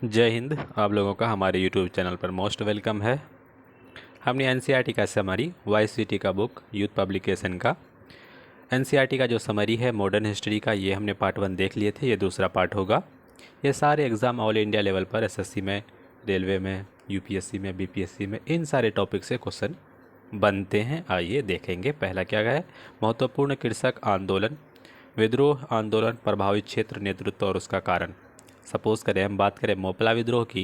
जय हिंद। आप लोगों का हमारे यूट्यूब चैनल पर मोस्ट वेलकम है। हमने एनसीईआरटी का समरी वाईसीटी का बुक यूथ पब्लिकेशन का एनसीईआरटी का जो समरी है मॉडर्न हिस्ट्री का, ये हमने पार्ट 1 देख लिए थे। ये दूसरा पार्ट होगा। ये सारे एग्ज़ाम ऑल इंडिया लेवल पर एसएससी में, रेलवे में, यूपीएससी में, बीपीएससी में, इन सारे टॉपिक से क्वेश्चन बनते हैं। आइए देखेंगे। पहला क्या है? महत्वपूर्ण कृषक आंदोलन, विद्रोह आंदोलन, प्रभावित क्षेत्र, नेतृत्व और उसका कारण। सपोज़ करें हम बात करें मोपला विद्रोह की।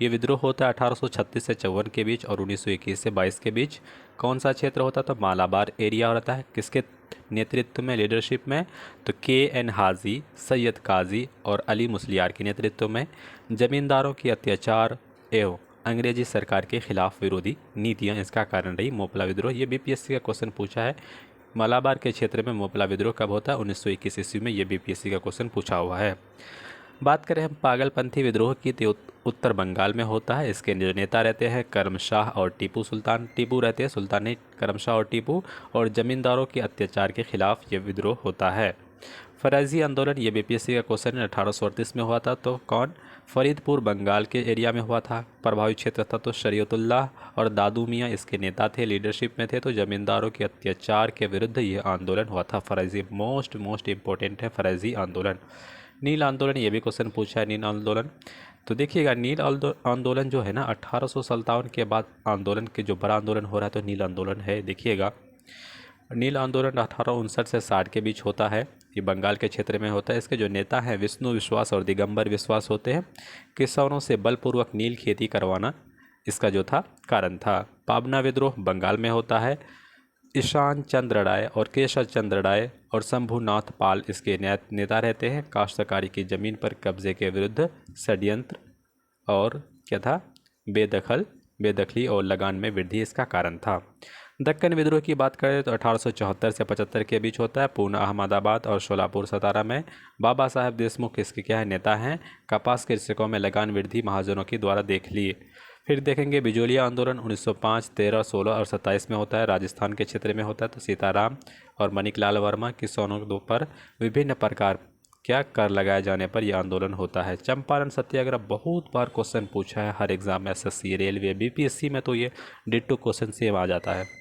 ये विद्रोह होता है 1836 से 54 के बीच और 1921 से 22 के बीच। कौन सा क्षेत्र होता है? तो मालाबार एरिया होता है। किसके नेतृत्व में, लीडरशिप में? तो के.एन. हाजी, सैयद काजी और अली मुस्लियार के नेतृत्व में। जमींदारों की अत्याचार एवं अंग्रेजी सरकार के खिलाफ विरोधी नीतियां इसका कारण रही। मोपला विद्रोह, ये बीपीएससी का क्वेश्चन पूछा है। मालाबार के क्षेत्र में मोपला विद्रोह कब होता है? 1921 ईस्वी में। ये बीपीएससी का क्वेश्चन पूछा हुआ है। बात करें हम पागलपंथी विद्रोह की, तो उत्तर बंगाल में होता है। इसके जो नेता रहते हैं करमशाह और टीपू सुल्तान। टीपू रहते हैं, सुल्तान नहीं, करमशाह और टीपू। और जमींदारों के अत्याचार के खिलाफ ये विद्रोह होता है। फरैजी आंदोलन, ये बीपीएससी का क्वेश्चन 1838 में हुआ था। तो कौन? फरीदपुर बंगाल के एरिया में हुआ था। प्रभावित क्षेत्र था तो शरीयतुल्लाह और दादू मियाँ इसके नेता थे, लीडरशिप में थे। तो जमींदारों के अत्याचार के विरुद्ध ये आंदोलन हुआ था। फरैजी मोस्ट इम्पोर्टेंट है, फरैजी आंदोलन। नील आंदोलन, ये भी क्वेश्चन पूछा है। नील आंदोलन, तो देखिएगा नील आंदोलन जो है ना 1857 के बाद आंदोलन के जो बड़ा आंदोलन हो रहा है तो नील आंदोलन है। देखिएगा नील आंदोलन 1859 से 60 के बीच होता है। ये बंगाल के क्षेत्र में होता है। इसके जो नेता हैं विष्णु विश्वास और दिगंबर विश्वास होते हैं। किसानों से बलपूर्वक नील खेती करवाना इसका जो था कारण था। पाबना विद्रोह बंगाल में होता है। ईशान चंद्र राय और केशव चंद्र राय और शंभुनाथ पाल इसके नेता रहते हैं। काश्तकारी की ज़मीन पर कब्जे के विरुद्ध षड्यंत्र और क्या था? बेदखली और लगान में वृद्धि इसका कारण था। दक्कन विद्रोह की बात करें तो 1874 से 75 के बीच होता है। पूना, अहमदाबाद और शोलापुर सतारा में। बाबा साहेब देशमुख इसके क्या है? नेता हैं। कपास कृषकों में लगान वृद्धि महाजनों की द्वारा देख लिए। फिर देखेंगे बिजोलिया आंदोलन 1905, 13, 16 और 27 में होता है। राजस्थान के क्षेत्र में होता है। तो सीताराम और मणिकलाल वर्मा किसानों पर विभिन्न प्रकार क्या कर लगाए जाने पर यह आंदोलन होता है। चंपारण सत्याग्रह बहुत बार क्वेश्चन पूछा है हर एग्जाम में, एसएससी, रेलवे, बीपीएससी में तो ये डिट्टो क्वेश्चन सेम आ जाता है।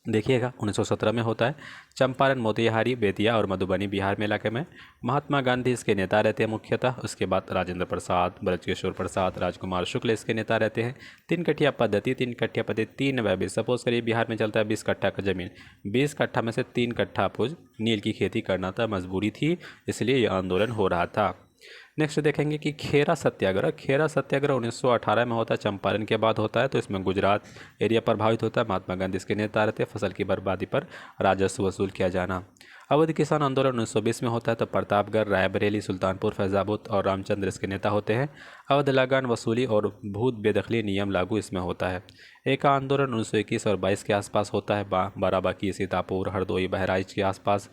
देखिएगा 1917 में होता है। चंपारण, मोतिहारी, बेतिया और मधुबनी बिहार में इलाके में। महात्मा गांधी इसके नेता रहते हैं मुख्यतः। उसके बाद राजेंद्र प्रसाद, ब्रजकिशोर प्रसाद, राजकुमार शुक्ल इसके नेता रहते हैं। 3 कट्ठा पद्धति, 3 वह सपोज करिए बिहार में चलता है 20 कट्ठा का जमीन, 20 कट्ठा में से 3 कट्ठा अपुज नील की खेती करना था, मजबूरी थी, इसलिए यह आंदोलन हो रहा था। नेक्स्ट देखेंगे कि खेरा सत्याग्रह। खेरा सत्याग्रह 1918 में होता है, चंपारण के बाद होता है। तो इसमें गुजरात एरिया प्रभावित होता है। महात्मा गांधी इसके नेता रहते हैं। फसल की बर्बादी पर राजस्व वसूल किया जाना। अवध किसान आंदोलन 1920 में होता है। तो प्रतापगढ़, रायबरेली, सुल्तानपुर, फैजाबाद और रामचंद्र इसके नेता होते हैं। अवध लगान वसूली और भूत बेदखली नियम लागू इसमें होता है। एका आंदोलन 1921 और 22 के आसपास होता है। बाराबंकी, सीतापुर, हरदोई, बहराइच के आसपास।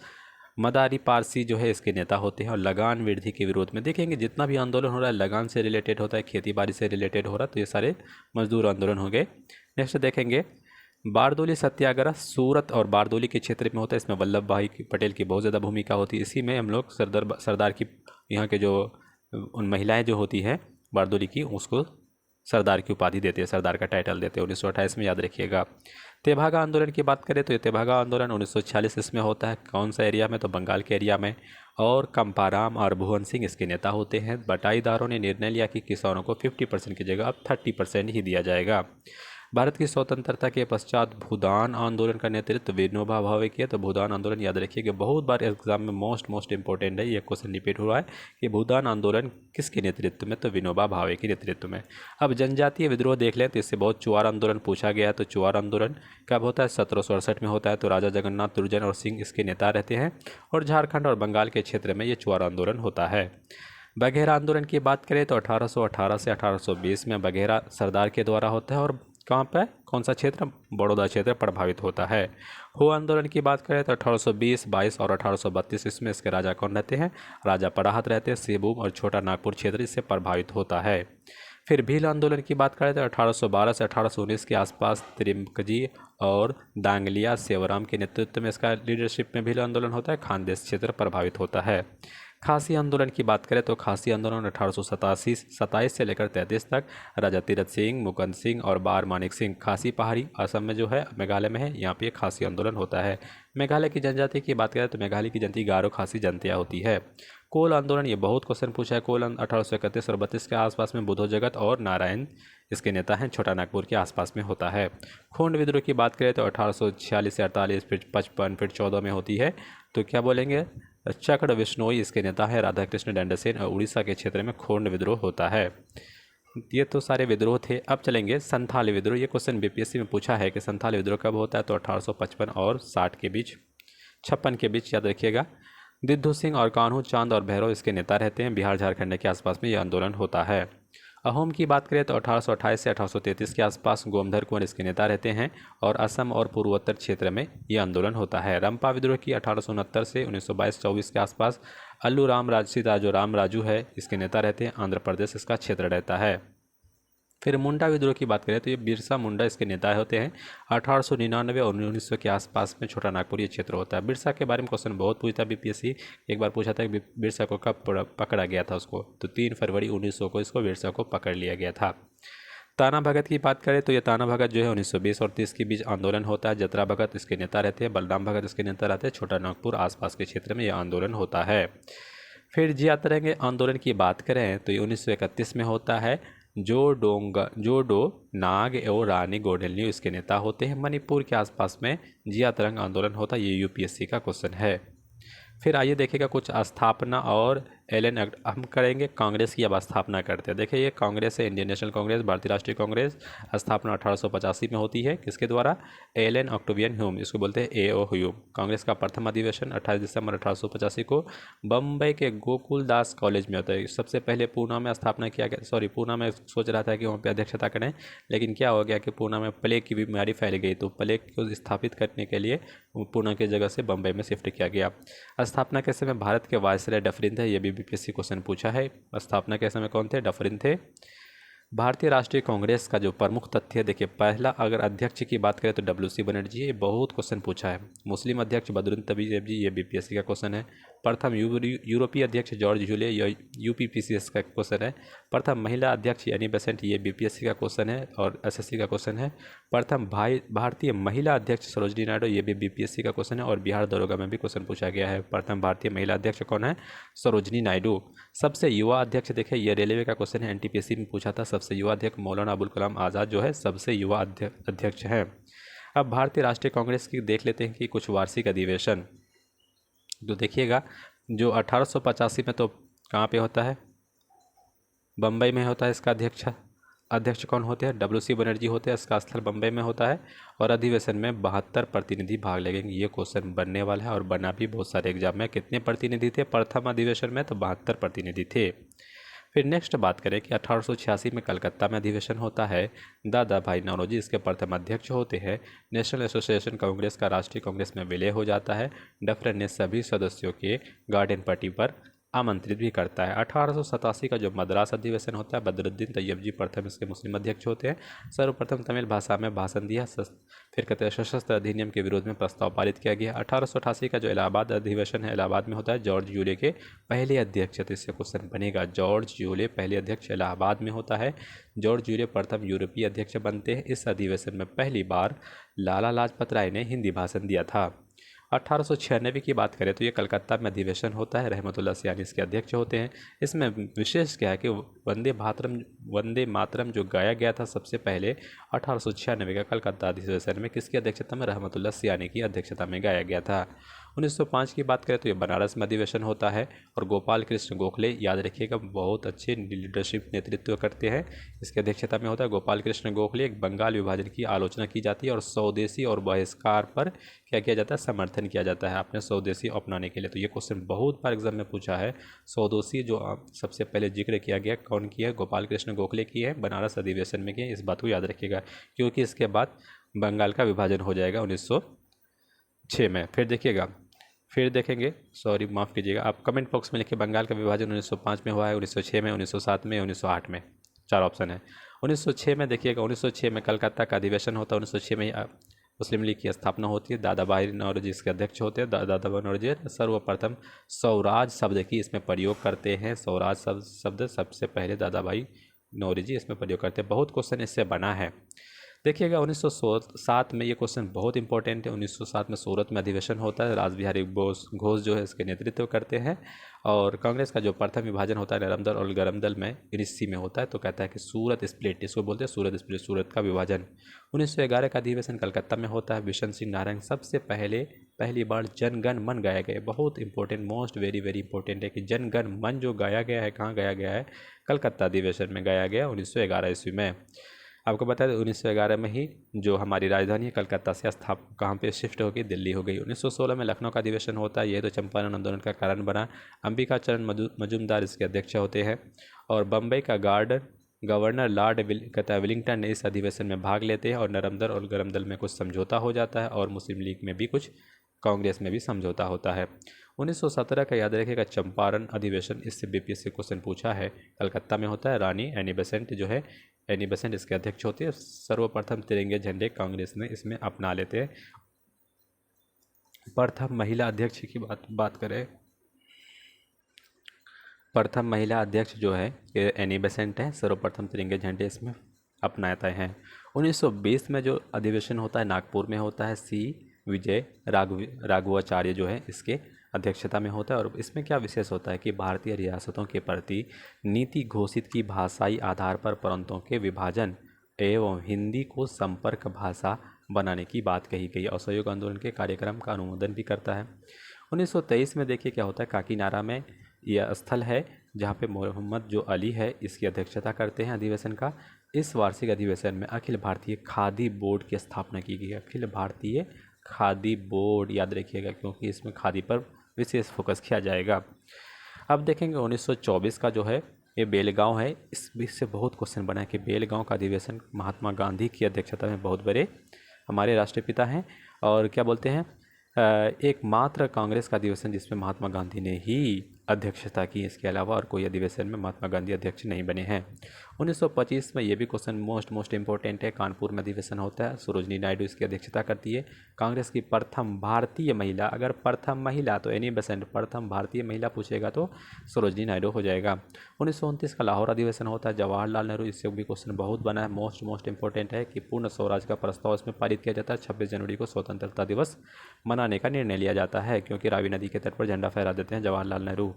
मदारी पारसी जो है इसके नेता होते हैं। और लगान वृद्धि के विरोध में देखेंगे जितना भी आंदोलन हो रहा है लगान से रिलेटेड होता है, खेती बाड़ी से रिलेटेड हो रहा है। तो ये सारे मजदूर आंदोलन हो गए। नेक्स्ट देखेंगे बारदोली सत्याग्रह सूरत और बारदोली के क्षेत्र में होता है। इसमें वल्लभ भाई पटेल की बहुत ज़्यादा भूमिका होती है। इसी में हम लोग सरदार की यहाँ के जो उन महिलाएँ जो होती हैं बारदोली की, उसको सरदार की उपाधि देते हैं, सरदार का टाइटल देते हैं। 1928 में याद रखिएगा। तेभागा आंदोलन की बात करें तो ये तेभागा आंदोलन 1946 इसमें होता है। कौन सा एरिया में? तो बंगाल के एरिया में। और कंपाराम और भुवन सिंह इसके नेता होते हैं। बटाईदारों ने निर्णय लिया कि किसानों को 50% की जगह अब 30% ही दिया जाएगा। भारत की स्वतंत्रता के पश्चात भूदान आंदोलन का नेतृत्व विनोबा भावे किया। तो भूदान आंदोलन याद रखिएगा, बहुत बार एग्जाम में मोस्ट इम्पोर्टेंट है, ये क्वेश्चन रिपीट हुआ है कि भूदान आंदोलन किसके नेतृत्व में? तो विनोबा भावे के नेतृत्व में। अब जनजातीय विद्रोह देख लें तो इससे बहुत चुआर आंदोलन पूछा गया है। तो चुआर आंदोलन कब होता है? 1768 में होता है। तो राजा जगन्नाथ दुर्जन और सिंह इसके नेता रहते हैं। और झारखंड और बंगाल के क्षेत्र में ये चुआर आंदोलन होता है। बघेरा आंदोलन की बात करें तो 1818 से 1820 में बघेरा सरदार के द्वारा होता है। और कहाँ पर, कौन सा क्षेत्र? बड़ौदा क्षेत्र प्रभावित होता है। हो आंदोलन की बात करें तो 1820, 22 और 1832 इसमें इसके राजा कौन रहते हैं? राजा पराहत रहते हैं। सेबूम और छोटा नागपुर क्षेत्र इससे प्रभावित होता है। फिर भील आंदोलन की बात करें तो 1812 से 1819 के आसपास त्रिमकजी और दांगलिया सेवराम के नेतृत्व में इसका लीडरशिप में भील आंदोलन होता है। खानदेश क्षेत्र प्रभावित होता है। खासी आंदोलन की बात करें तो खासी आंदोलन 1827 से लेकर 33 तक राजा तीरथ सिंह, मुकुंद सिंह और बार मानिक सिंह, खासी पहाड़ी असम में जो है, मेघालय में है, यहाँ पे ये खासी आंदोलन होता है। मेघालय की जनजाति की बात करें तो मेघालय की जनती गारो खासी जनतिया होती है। कोल आंदोलन, ये बहुत क्वेश्चन पूछा है। कोल 1831 और 32 के आसपास में बुद्धो जगत और नारायण इसके नेता हैं, छोटा नागपुर के आसपास में होता है। खोंड विद्रोह की बात करें तो 1846 से 48, फिर 55, फिर 14 में होती है। तो क्या बोलेंगे, चक्र विश्नोई इसके नेता है, राधा कृष्ण दंडसेन, और उड़ीसा के क्षेत्र में खोंड विद्रोह होता है। ये तो सारे विद्रोह थे। अब चलेंगे संथाली विद्रोह। ये क्वेश्चन बीपीएससी में पूछा है कि संथाली विद्रोह कब होता है, तो 1855 और 60 के बीच, 56 के बीच, याद रखिएगा। दिद्धू सिंह और कान्हू चांद और भैरव इसके नेता रहते हैं, बिहार झारखंड के आसपास में यह आंदोलन होता है। अहोम की बात करें तो 1828 से 1833 के आसपास गोमधर कुंवर इसके नेता रहते हैं, और असम और पूर्वोत्तर क्षेत्र में यह आंदोलन होता है। रंपा विद्रोह की 1869 से 1922-24 के आसपास अल्लू राम राजसी जो राम राजू है इसके नेता रहते हैं, आंध्र प्रदेश इसका क्षेत्र रहता है। फिर मुंडा विद्रोह की बात करें तो ये बिरसा मुंडा इसके नेता होते हैं, 1899 और 1900 के आसपास में छोटा नागपुर ये क्षेत्र होता है। बिरसा के बारे में क्वेश्चन बहुत पूछता है बीपीएससी, एक बार पूछा था कि बिरसा को कब पकड़ा गया था उसको, तो 3 फरवरी 1900 को इसको बिरसा को पकड़ लिया गया था। ताना भगत की बात करें तो ये ताना भगत जो है 1920 और 30 के बीच आंदोलन होता है। जतरा भगत इसके नेता रहते हैं, बलराम भगत इसके नेता रहते हैं, छोटा नागपुर आसपास के क्षेत्र में यह आंदोलन होता है। फिर जिया तरंगे आंदोलन की बात करें तो ये 1931 में होता है। जोडो नाग और रानी गौडेलन्यू इसके नेता होते हैं। मणिपुर के आसपास में जिया तरंग आंदोलन होता है, ये यूपीएससी का क्वेश्चन है। फिर आइए देखेगा कुछ स्थापना और एलन हम करेंगे कांग्रेस की अब स्थापना करते हैं। देखिए ये कांग्रेस है, इंडियन नेशनल कांग्रेस, भारतीय राष्ट्रीय कांग्रेस। स्थापना 1885 में होती है, किसके द्वारा, एलन ऑक्टेवियन ह्यूम, इसको बोलते हैं एओ ह्यूम। कांग्रेस का प्रथम अधिवेशन 28 दिसंबर 1885 को बम्बई के गोकुल दास कॉलेज में होता है। सबसे पहले पूना में स्थापना किया गया, पूना में सोच रहा था कि वहाँ पर अध्यक्षता करें, लेकिन क्या हो गया कि पूना में प्लेग की बीमारी फैल गई, तो प्लेग को स्थापित करने के लिए पूना की जगह से बम्बई में शिफ्ट किया गया। स्थापना के समय भारत के वायसराय डफरिन थे, ये भी बीपीएससी क्वेश्चन पूछा है। स्थापना के समय कौन थे, डफरिन थे। भारतीय राष्ट्रीय कांग्रेस का जो प्रमुख तथ्य, देखिए पहला अगर अध्यक्ष की बात करें तो डब्ल्यूसी बनर्जी, ये बहुत क्वेश्चन पूछा है। मुस्लिम अध्यक्ष बदरुद्दीन तबीब जी, ये बीपीएससी का क्वेश्चन है। प्रथम यूरोपीय अध्यक्ष जॉर्ज जूले, यह यूपीपीसीएस का क्वेश्चन है। प्रथम महिला अध्यक्ष एनी बेसेंट, ये बीपीएससी का क्वेश्चन है और एसएससी का क्वेश्चन है। प्रथम भारतीय महिला अध्यक्ष सरोजनी नायडू, ये भी बीपीएससी का क्वेश्चन है और बिहार दरोगा में भी क्वेश्चन पूछा गया है। प्रथम भारतीय महिला अध्यक्ष कौन है, सरोजनी नायडू। सबसे युवा अध्यक्ष, देखिए ये रेलवे का क्वेश्चन है, एनटीपीसी में पूछा था। सबसे युवा अध्यक्ष मौलाना अबुल कलाम आज़ाद जो है सबसे युवा अध्यक्ष हैं। अब भारतीय राष्ट्रीय कांग्रेस की देख लेते हैं कि कुछ वार्षिक अधिवेशन, तो देखिएगा जो 1885 में तो कहाँ पे होता है, बम्बई में होता है। इसका अध्यक्ष कौन होते हैं, डब्ल्यूसी बनर्जी होते हैं। इसका स्थल बम्बई में होता है और अधिवेशन में 72 प्रतिनिधि भाग लेंगे। ये क्वेश्चन बनने वाला है और बना भी बहुत सारे एग्जाम में। कितने प्रतिनिधि थे प्रथम अधिवेशन में, तो 72 प्रतिनिधि थे। फिर नेक्स्ट बात करें कि 1886 में कलकत्ता में अधिवेशन होता है। दादा भाई नौरोजी इसके प्रथम अध्यक्ष होते हैं। नेशनल एसोसिएशन कांग्रेस का राष्ट्रीय कांग्रेस में विलय हो जाता है। डफरिन ने सभी सदस्यों के गार्डन पार्टी पर आमंत्रित भी करता है। 1887 का जो मद्रास अधिवेशन होता है, बदरुद्दीन तैयब जी प्रथम इसके मुस्लिम अध्यक्ष होते हैं। सर्वप्रथम तमिल भाषा में भाषण दिया। फिर कहते हैं सशस्त्र अधिनियम के विरोध में प्रस्ताव पारित किया गया। 1888 का जो इलाहाबाद अधिवेशन है, इलाहाबाद में होता है। जॉर्ज यूले के पहले अध्यक्ष, तो इससे क्वेश्चन बनेगा, जॉर्ज यूले पहले अध्यक्ष इलाहाबाद में होता है। जॉर्ज यूले प्रथम यूरोपीय अध्यक्ष बनते हैं। इस अधिवेशन में पहली बार लाला लाजपत राय ने हिंदी भाषण दिया था। 1896 की बात करें तो ये कलकत्ता में अधिवेशन होता है। रहमतुल्लाह सियानी इसके अध्यक्ष होते हैं। इसमें विशेष क्या है कि वंदे मातरम जो गाया गया था सबसे पहले 1896 का कलकत्ता अधिवेशन में किसकी अध्यक्षता में, रहमतुल्लाह सियानी की अध्यक्षता में गाया गया था। 1905 की बात करें तो ये बनारस में अधिवेशन होता है और गोपाल कृष्ण गोखले, याद रखिएगा, बहुत अच्छे लीडरशिप नेतृत्व करते हैं, इसकी अध्यक्षता में होता है। गोपाल कृष्ण गोखले, एक बंगाल विभाजन की आलोचना की जाती है और स्वदेशी और बहिष्कार पर क्या किया जाता है, समर्थन किया जाता है अपने स्वदेशी अपनाने के लिए। तो ये क्वेश्चन बहुत बार एग्जाम में पूछा है। स्वदेशी जो सबसे पहले जिक्र किया गया कौन की है, गोपाल कृष्ण गोखले की है, बनारस अधिवेशन में की है। इस बात को याद रखिएगा क्योंकि इसके बाद बंगाल का विभाजन हो जाएगा 1906 में। फिर देखेंगे, सॉरी माफ़ कीजिएगा, आप कमेंट बॉक्स में लिखिए बंगाल का विभाजन 1905 में हुआ है, 1906 में, 1907 में, 1908 में, 4 ऑप्शन है। 1906 में देखिएगा, 1906 में कलकत्ता का अधिवेशन होता है। 1906 में मुस्लिम लीग की स्थापना होती है। दादा भाई नौरोजी इसके अध्यक्ष होते हैं। दादा भाई नौरोजी सर्वप्रथम स्वराज शब्द की इसमें प्रयोग करते हैं। स्वराज शब्द सबसे पहले दादा भाई नौरोजी इसमें प्रयोग करते हैं। बहुत क्वेश्चन इससे बना है। देखिएगा 1907 में ये क्वेश्चन बहुत इंपॉर्टेंट है। 1907 में सूरत में अधिवेशन होता है। रासबिहारी बोस घोष जो है इसके नेतृत्व करते हैं। और कांग्रेस का जो प्रथम विभाजन होता है नरमदल और गरमदल में 19 में होता है। तो कहता है कि सूरत स्प्लिट, इसको बोलते हैं सूरत स्प्लिट, सूरत का विभाजन। 1911 का अधिवेशन कलकत्ता में होता है। बिशन सिंह नारंग सबसे पहली बार जनगण मन गाया गया। बहुत important, most very very important है कि जनगण मन जो गाया गया है, कहाँ गाया गया है? कलकत्ता अधिवेशन में गाया गया 1911 ईस्वी में। आपको बता दें 1911 में ही जो हमारी राजधानी है कलकत्ता से कहाँ पे शिफ्ट हो गई? दिल्ली हो गई। 1916 में लखनऊ का अधिवेशन होता है। यह तो चंपारण आंदोलन का कारण बना। अंबिका चरण मजूमदार इसके अध्यक्ष होते हैं। और बम्बई का गवर्नर लॉर्ड विलिंगटन ने इस अधिवेशन में भाग लेते हैं। और नरमदल और गरमदल में कुछ समझौता हो जाता है और मुस्लिम लीग में भी कुछ, कांग्रेस में भी समझौता होता है। 1917 का याद रखिएगा चंपारण अधिवेशन, इससे बीपीएससी क्वेश्चन पूछा है। कलकत्ता में होता है। रानी एनी बेसेंट जो है, एनी बेसेंट इसके अध्यक्ष होती है। सर्वप्रथम तिरंगे झंडे कांग्रेस ने इसमें अपना लेते हैं। प्रथम महिला अध्यक्ष की बात करें, प्रथम महिला अध्यक्ष जो है ये एनी बेसेंट है। सर्वप्रथम तिरंगे झंडे इसमें अपनाते हैं। 1920 में जो अधिवेशन होता है नागपुर में होता है। सी विजय राघवाचार्य जो है इसके अध्यक्षता में होता है। और इसमें क्या विशेष होता है कि भारतीय रियासतों के प्रति नीति घोषित की भाषाई आधार पर प्रांतों के विभाजन एवं हिंदी को संपर्क भाषा बनाने की बात कही गई। असहयोग आंदोलन के कार्यक्रम का अनुमोदन भी करता है। 1923 में देखिए क्या होता है, काकीनाडा में यह स्थल है जहाँ पे मोहम्मद जो अली है इसकी अध्यक्षता करते हैं अधिवेशन का। इस वार्षिक अधिवेशन में अखिल भारतीय खादी बोर्ड की स्थापना की गई। अखिल भारतीय खादी बोर्ड याद रखिएगा, क्योंकि इसमें खादी पर विशेष फोकस किया जाएगा। अब देखेंगे 1924 का जो है ये बेलगांव है। इससे बहुत क्वेश्चन बना है कि बेलगांव का अधिवेशन महात्मा गांधी की अध्यक्षता में, बहुत बड़े हमारे राष्ट्रपिता हैं और क्या बोलते हैं, एकमात्र कांग्रेस का अधिवेशन जिसमें महात्मा गांधी ने ही अध्यक्षता की। इसके अलावा और कोई अधिवेशन में महात्मा गांधी अध्यक्ष नहीं बने हैं। 1925 में ये भी क्वेश्चन मोस्ट इंपॉर्टेंट है। कानपुर में अधिवेशन होता है। सरोजनी नायडू इसकी अध्यक्षता करती है। कांग्रेस की प्रथम भारतीय महिला, अगर प्रथम महिला तो एनी बेसेंट, प्रथम भारतीय महिला पूछेगा तो सरोजनी नायडू हो जाएगा। 1929 का लाहौर अधिवेशन होता है। जवाहरलाल नेहरू, इससे भी क्वेश्चन बहुत बना है। मोस्ट इंपॉर्टेंट है कि पूर्ण स्वराज का प्रस्ताव इसमें पारित किया जाता है। 26 जनवरी को स्वतंत्रता दिवस मनाने का निर्णय लिया जाता है, क्योंकि रावी नदी के तट पर झंडा फहरा देते हैं जवाहरलाल नेहरू।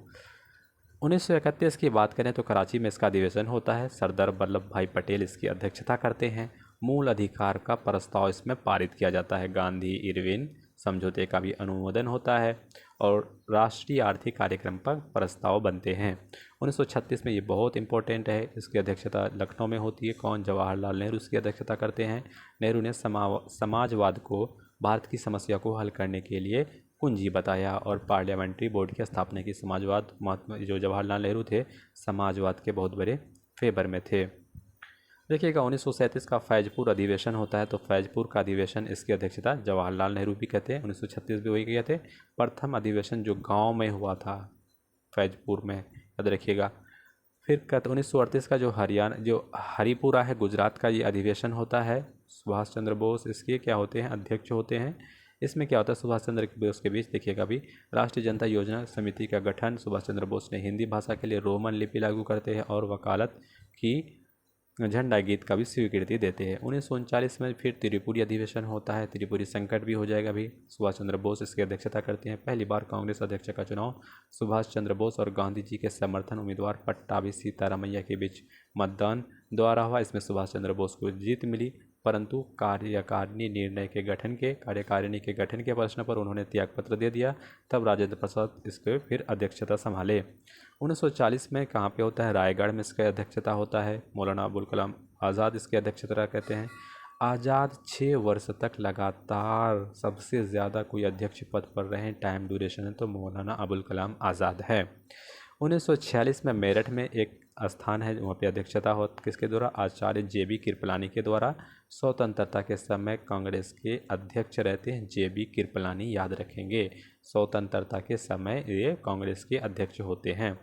1931 की बात करें तो कराची में इसका अधिवेशन होता है। सरदार वल्लभ भाई पटेल इसकी अध्यक्षता करते हैं। मूल अधिकार का प्रस्ताव इसमें पारित किया जाता है। गांधी इरविन समझौते का भी अनुमोदन होता है और राष्ट्रीय आर्थिक कार्यक्रम पर प्रस्ताव बनते हैं। 1936 में ये बहुत इंपॉर्टेंट है। इसकी अध्यक्षता लखनऊ में होती है। कौन? जवाहरलाल नेहरू इसकी अध्यक्षता करते हैं। नेहरू ने समाजवाद को भारत की समस्या को हल करने के लिए कुंजी बताया और पार्लियामेंट्री बोर्ड की स्थापना की। समाजवाद, महात्मा जो जवाहरलाल नेहरू थे समाजवाद के बहुत बड़े फेवर में थे। देखिएगा 1937 का फैजपुर अधिवेशन होता है। तो फैजपुर का अधिवेशन इसकी अध्यक्षता जवाहरलाल नेहरू भी कहते हैं। 1936 भी वही किए थे। प्रथम अधिवेशन जो गांव में हुआ था फैजपुर में, याद रखिएगा। फिर 1938 का जो हरिपुरा है गुजरात का, ये अधिवेशन होता है। सुभाष चंद्र बोस इसके क्या होते हैं? अध्यक्ष होते हैं। इसमें क्या होता है? सुभाष चंद्र बोस के बीच देखिएगा भी राष्ट्रीय जनता योजना समिति का गठन। सुभाष चंद्र बोस ने हिंदी भाषा के लिए रोमन लिपि लागू करते हैं और वकालत की झंडा गीत का भी स्वीकृति देते हैं। 1939 में फिर त्रिपुरी अधिवेशन होता है। त्रिपुरी संकट भी हो जाएगा भी। सुभाष चंद्र बोस इसकी अध्यक्षता करते हैं। पहली बार कांग्रेस अध्यक्ष का चुनाव सुभाष चंद्र बोस और गांधी जी के समर्थन उम्मीदवार पट्टाभी सीतारामैया के बीच मतदान द्वारा हुआ। इसमें सुभाष चंद्र बोस को जीत मिली, परंतु कार्यकारिणी के गठन के प्रश्न पर उन्होंने त्यागपत्र दे दिया। तब राजेंद्र प्रसाद इसके फिर अध्यक्षता संभाले। 1940 में कहाँ पे होता है? रायगढ़ में इसका अध्यक्षता होता है। मौलाना अबुल कलाम आज़ाद इसके अध्यक्षता कहते हैं। आज़ाद 6 वर्ष तक लगातार सबसे ज़्यादा कोई अध्यक्ष पद पर रहे, टाइम ड्यूरेशन है तो मौलाना अबुल कलाम आज़ाद है। 1946 में मेरठ में एक स्थान है, वहाँ पे अध्यक्षता हो किसके द्वारा? आचार्य JB कृपलानी के द्वारा। स्वतंत्रता के समय कांग्रेस के अध्यक्ष रहते हैं JB कृपलानी, याद रखेंगे। स्वतंत्रता के समय ये कांग्रेस के अध्यक्ष होते हैं।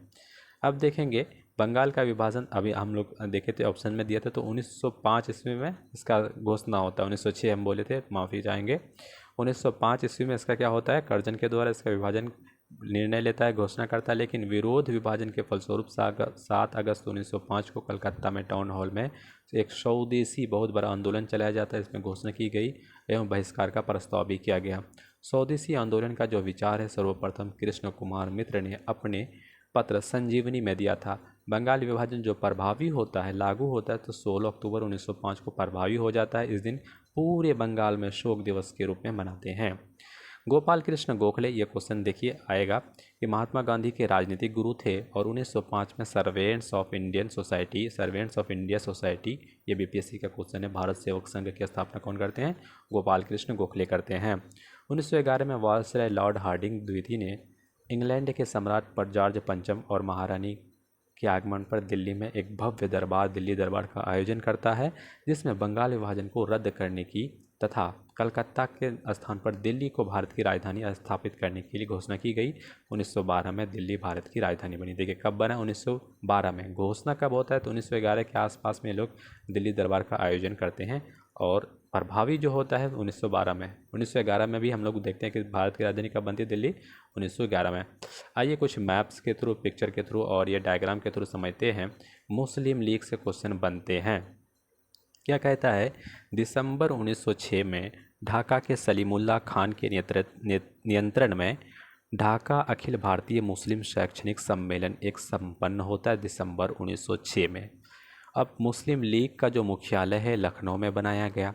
अब देखेंगे बंगाल का विभाजन अभी हम लोग देखे थे, ऑप्शन में दिया था, तो 1905 ईस्वी में इसका घोषणा होता है। 1906 हम बोले थे, माफ़ी चाहेंगे। 1905 ईस्वी में इसका क्या होता है, कर्जन के द्वारा इसका विभाजन निर्णय लेता है, घोषणा करता है। लेकिन विरोध विभाजन के फलस्वरूप 7 अगस्त 1905 को कलकत्ता में टाउन हॉल में एक स्वदेशी बहुत बड़ा आंदोलन चलाया जाता है। इसमें घोषणा की गई एवं बहिष्कार का प्रस्ताव भी किया गया। स्वदेशी आंदोलन का जो विचार है सर्वप्रथम कृष्ण कुमार मित्र ने अपने पत्र संजीवनी में दिया था। बंगाल विभाजन जो प्रभावी होता है, लागू होता है, तो 16 अक्टूबर 1905 को प्रभावी हो जाता है। इस दिन पूरे बंगाल में शोक दिवस के रूप में मनाते हैं। गोपाल कृष्ण गोखले, ये क्वेश्चन देखिए आएगा कि महात्मा गांधी के राजनीतिक गुरु थे और 1905 में सर्वेंट्स ऑफ इंडिया सोसाइटी, ये बीपीएससी का क्वेश्चन है, भारत सेवक संघ की स्थापना कौन करते हैं, गोपाल कृष्ण गोखले करते हैं। 1911 में वायसराय लॉर्ड हार्डिंग द्वितीय ने इंग्लैंड के सम्राट पर जॉर्ज पंचम और महारानी के आगमन पर दिल्ली में एक भव्य दरबार, दिल्ली दरबार का आयोजन करता है, जिसमें बंगाल विभाजन को रद्द करने की तथा कलकत्ता के स्थान पर दिल्ली को भारत की राजधानी स्थापित करने के लिए घोषणा की गई। 1912 में दिल्ली भारत की राजधानी बनी। देखिए कब बना, 1912 में। घोषणा कब होता है, तो 1911 के आसपास में लोग दिल्ली दरबार का आयोजन करते हैं और प्रभावी जो होता है 1912 में। 1911 में भी हम लोग देखते हैं कि भारत की राजधानी कब बनती है, दिल्ली, 1911 में। आइए कुछ मैप्स के थ्रू, पिक्चर के थ्रू और ये डायग्राम के थ्रू समझते हैं। मुस्लिम लीग से क्वेश्चन बनते हैं। क्या कहता है, दिसंबर 1906 में ढाका के सलीमुल्लाह खान के नियंत्रण में ढाका अखिल भारतीय मुस्लिम शैक्षणिक सम्मेलन एक संपन्न होता है दिसंबर 1906 में। अब मुस्लिम लीग का जो मुख्यालय है लखनऊ में बनाया गया।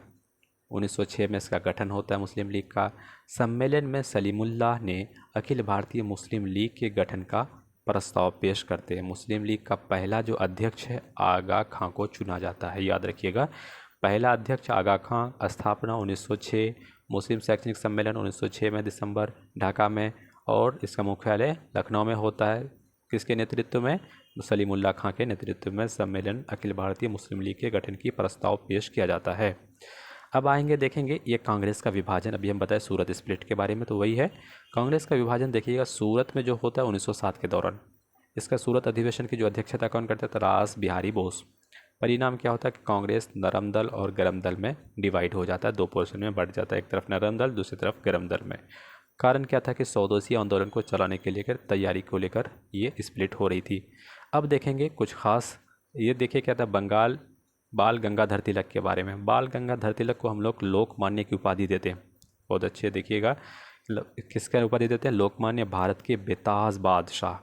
1906 में इसका गठन होता है मुस्लिम लीग का। सम्मेलन में सलीमुल्लाह ने अखिल भारतीय मुस्लिम लीग के गठन का प्रस्ताव पेश करते हैं। मुस्लिम लीग का पहला जो अध्यक्ष है आगा खां को चुना जाता है, याद रखिएगा, पहला अध्यक्ष आगा खां। स्थापना 1906, मुस्लिम शैक्षणिक सम्मेलन 1906 में दिसंबर, ढाका में, और इसका मुख्यालय लखनऊ में होता है। किसके नेतृत्व में, सलीमुल्लाह खां के नेतृत्व में सम्मेलन अखिल भारतीय मुस्लिम लीग के गठन की प्रस्ताव पेश किया जाता है। अब आएंगे देखेंगे ये कांग्रेस का विभाजन। अभी हम बताएं सूरत स्प्लिट के बारे में, तो वही है कांग्रेस का विभाजन। देखिएगा सूरत में जो होता है 1907 के दौरान, इसका सूरत अधिवेशन की जो अध्यक्षता कौन करता है, रास बिहारी बोस। परिणाम क्या होता है कि कांग्रेस नरम दल और गरम दल में डिवाइड हो जाता है, दो पोर्शन में बढ़ जाता है, एक तरफ नरम दल, दूसरी तरफ गरम दल में। कारण क्या था कि स्वदेशी आंदोलन को चलाने के लेकर तैयारी को लेकर ये स्प्लिट हो रही थी। अब देखेंगे कुछ खास, ये देखिए क्या था, बंगाल बाल गंगाधर तिलक के बारे में। बाल गंगाधर तिलक को हम लोग लोकमान्य की उपाधि देते हैं, बहुत अच्छे देखिएगा, किसका उपाधि देते हैं, लोकमान्य, भारत के बेताज बादशाह,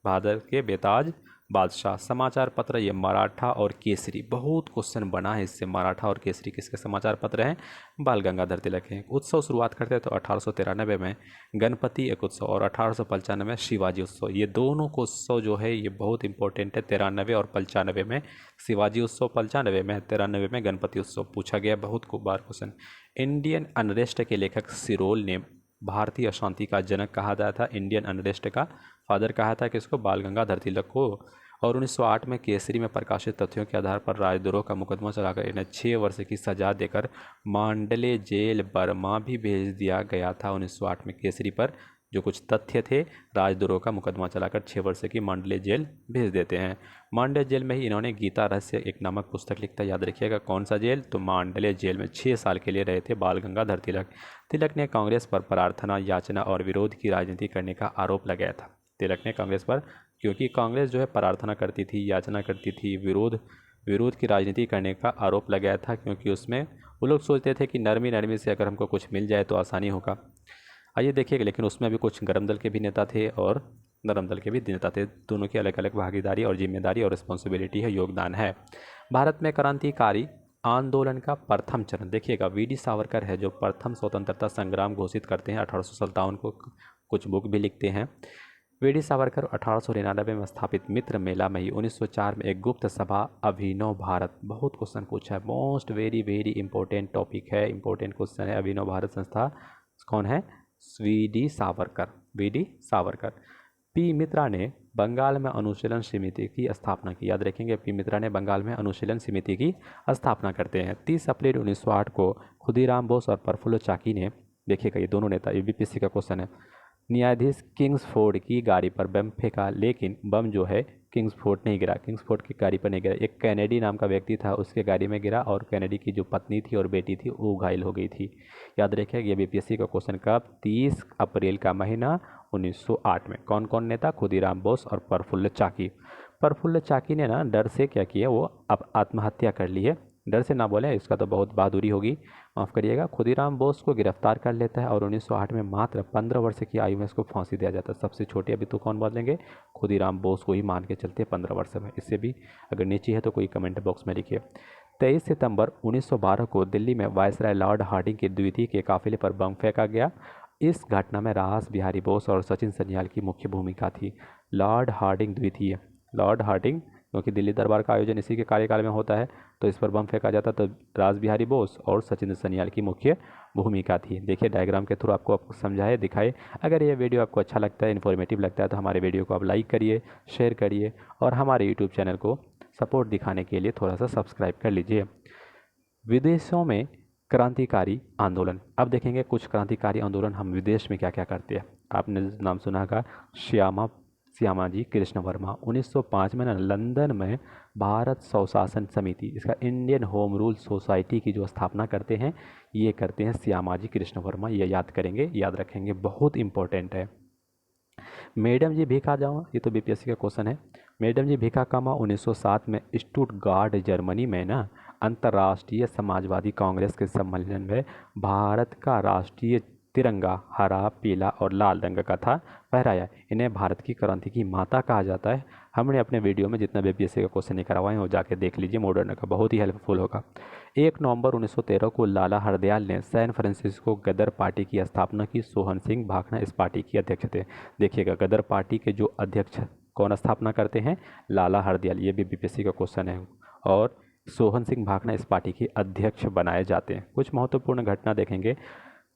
भारत के बेताज बादशाह। समाचार पत्र ये मराठा और केसरी, बहुत क्वेश्चन बना है इससे, मराठा और केसरी किसके समाचार पत्र हैं, बाल गंगाधर तिलक हैं। उत्सव शुरुआत करते हैं तो 1893 में गणपति एक उत्सव और 1895 में शिवाजी उत्सव। ये दोनों को उत्सव जो है ये बहुत इंपॉर्टेंट है, 93 और 95 में शिवाजी उत्सव, 95 में, 93 में गणपति उत्सव। पूछा गया बहुत बार क्वेश्चन। इंडियन अनरेस्ट के लेखक सिरोल ने भारतीय अशांति का जनक कहा जाता था, इंडियन अनरेस्ट का फादर कहा था किसको, बाल गंगाधर तिलक को। और 1908 में केसरी में प्रकाशित तथ्यों के आधार पर राजद्रोह का मुकदमा चलाकर इन्हें 6 वर्ष की सजा देकर मांडले जेल बर्मा भी भेज दिया गया था। 1908 में केसरी पर जो कुछ तथ्य थे, राजद्रोह का मुकदमा चलाकर 6 वर्ष की मांडले जेल भेज देते हैं। मांडले जेल में ही इन्होंने गीता रहस्य एक नामक पुस्तक लिखता, याद रखिएगा कौन सा जेल, तो मांडले जेल में 6 साल के लिए रहे थे बाल गंगाधर तिलक। तिलक ने कांग्रेस पर प्रार्थना, याचना और विरोध की राजनीति करने का आरोप लगाया था। तिलक ने कांग्रेस पर, क्योंकि कांग्रेस जो है प्रार्थना करती थी, याचना करती थी, विरोध की राजनीति करने का आरोप लगाया था, क्योंकि उसमें वो लोग सोचते थे कि नरमी से अगर हमको कुछ मिल जाए तो आसानी होगा। आइए देखिएगा, लेकिन उसमें भी कुछ गरम दल के भी नेता थे और नरम दल के भी नेता थे, दोनों की अलग अलग भागीदारी और जिम्मेदारी और रिस्पॉन्सिबिलिटी है, योगदान है। भारत में क्रांतिकारी आंदोलन का प्रथम चरण देखिएगा, वीडी सावरकर है जो प्रथम स्वतंत्रता संग्राम घोषित करते हैं, 1857 को, कुछ बुक भी लिखते हैं। वीडी सावरकर 1899 में स्थापित मित्र मेला में ही 1904 में एक गुप्त सभा अभिनव भारत, बहुत क्वेश्चन पूछा है, मोस्ट वेरी इंपॉर्टेंट टॉपिक है, इंपॉर्टेंट क्वेश्चन है। अभिनव भारत संस्था कौन है, वीडी सावरकर। पी मित्रा ने बंगाल में अनुशीलन समिति की स्थापना की, याद रखेंगे, पी मित्रा ने बंगाल में अनुशीलन समिति की स्थापना करते हैं। 30 अप्रैल 1908 को खुदीराम बोस और प्रफुल्ल चाकी ने, देखिएगा ये दोनों नेता, यूपीएससी का क्वेश्चन है, न्यायाधीश किंग्सफोर्ड की गाड़ी पर बम फेंका, लेकिन बम जो है किंग्सफोर्ड नहीं गिरा, किंग्सफोर्ड की गाड़ी पर नहीं गिरा, एक कैनेडी नाम का व्यक्ति था उसके गाड़ी में गिरा और कैनेडी की जो पत्नी थी और बेटी थी वो घायल हो गई थी। याद रखिए ये बीपीएससी का क्वेश्चन कब, 30 अप्रैल का महीना 1908 में। कौन कौन नेता, खुदीराम बोस और प्रफुल्ल चाकी। प्रफुल्ल चाकी ने ना डर से क्या किया, वो अब आत्महत्या कर ली है। डर से ना बोले, इसका तो बहुत बहादुरी होगी, माफ़ करिएगा। खुदीराम बोस को गिरफ्तार कर लेता है और 1908 में मात्र 15 वर्ष की आयु में इसको फांसी दिया जाता है। सबसे छोटे अभी तो कौन बोलेंगे, खुदीराम बोस को ही मान के चलते 15 वर्ष में। इससे भी अगर नीचे है तो कोई कमेंट बॉक्स में लिखिए। 23 सितंबर 1912 को दिल्ली में वायसराय लॉर्ड हार्डिंग की द्वितीय के काफिले पर बम फेंका गया। इस घटना में रास बिहारी बोस और सचिन सन्याल की मुख्य भूमिका थी। लॉर्ड हार्डिंग द्वितीय, लॉर्ड हार्डिंग क्योंकि दिल्ली दरबार का आयोजन इसी के कार्यकाल में होता है तो इस पर बम फेंका जाता, तो रास बिहारी बोस और सचिन सन्याल की मुख्य भूमिका थी। देखिए डायग्राम के थ्रू आपको समझाए दिखाए। अगर ये वीडियो आपको अच्छा लगता है, इन्फॉर्मेटिव लगता है तो हमारे वीडियो को आप लाइक करिए, शेयर करिए और हमारे यूट्यूब चैनल को सपोर्ट दिखाने के लिए थोड़ा सा सब्सक्राइब कर लीजिए। विदेशों में क्रांतिकारी आंदोलन, अब देखेंगे कुछ क्रांतिकारी आंदोलन हम विदेश में क्या क्या करते हैं। आपने नाम सुना होगा श्यामाजी कृष्ण वर्मा। 1905 में ना लंदन में भारत स्वशासन समिति, इसका इंडियन होम रूल सोसाइटी की जो स्थापना करते हैं ये करते हैं श्यामाजी कृष्ण वर्मा। ये याद करेंगे, याद रखेंगे, बहुत इंपॉर्टेंट है। मैडम जी भीखा जाओ, ये तो बीपीएससी का क्वेश्चन है। मैडम जी भीखा कामा 1907 में स्टुटगार्ट जर्मनी में ना अंतर्राष्ट्रीय समाजवादी कांग्रेस के सम्मेलन में भारत का राष्ट्रीय तिरंगा हरा पीला और लाल रंग का था फहराया। इन्हें भारत की क्रांति की माता कहा जाता है। हमने अपने वीडियो में जितना बीपीएससी का क्वेश्चन नहीं करवाए वो जाके देख लीजिए, मॉडर्न का बहुत ही हेल्पफुल होगा। 1 नवंबर 1913 को लाला हरदयाल ने सैन फ्रांसिस्को गदर पार्टी की स्थापना की। सोहन सिंह भाखड़ा इस पार्टी के अध्यक्ष थे। देखिएगा गदर पार्टी के जो अध्यक्ष कौन स्थापना करते हैं, लाला हरदयाल, ये भी बीपीएससी का क्वेश्चन है। और सोहन सिंह भाखड़ा इस पार्टी के अध्यक्ष बनाए जाते हैं। कुछ महत्वपूर्ण घटना देखेंगे।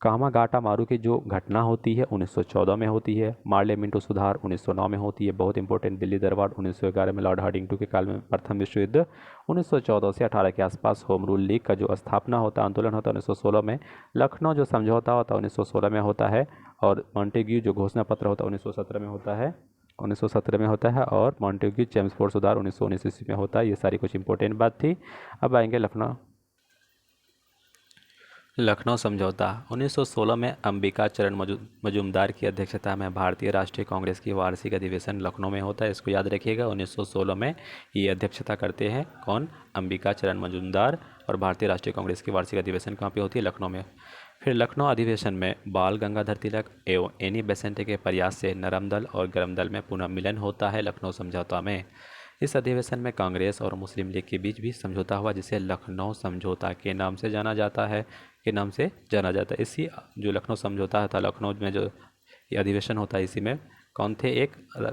कामागाटा मारू की जो घटना होती है 1914 में होती है। मार्ले मिंटो सुधार 1909 में होती है, बहुत इंपॉर्टेंट। दिल्ली दरबार 1911 में लॉर्ड हार्डिंग के काल में प्रथम विश्व युद्ध 1914 से 18 के आसपास। होम रूल लीग का जो स्थापना होता है, आंदोलन होता है 1916 में। लखनऊ जो समझौता होता है 1916 में होता है। और मॉन्टेग्यू जो घोषणा पत्र होता है 1917 में होता है, 1917 में होता है। और मॉन्टेग्यू चेम्सफोर्ड सुधार 1919 ईस्वी में होता है। ये सारी कुछ इंपॉर्टेंट बात थी। अब आएंगे लखनऊ समझौता। 1916 में अंबिका चरण मजूमदार की अध्यक्षता में भारतीय राष्ट्रीय कांग्रेस की वार्षिक अधिवेशन लखनऊ में होता है। इसको याद रखिएगा, 1916 में ये अध्यक्षता करते हैं कौन, अंबिका चरण मजूमदार। और भारतीय राष्ट्रीय कांग्रेस की वार्षिक अधिवेशन कहाँ पे होती है, लखनऊ में। फिर लखनऊ अधिवेशन में बाल गंगाधर तिलक एवं एनी बेसेंट के प्रयास से नरम दल और गरम दल में पुनः मिलन होता है लखनऊ समझौता में। इस अधिवेशन में कांग्रेस और मुस्लिम लीग के बीच भी समझौता हुआ जिसे लखनऊ समझौता के नाम से जाना जाता है, इसी जो लखनऊ समझौता था, लखनऊ में जो ये अधिवेशन होता है इसी में कौन थे, एक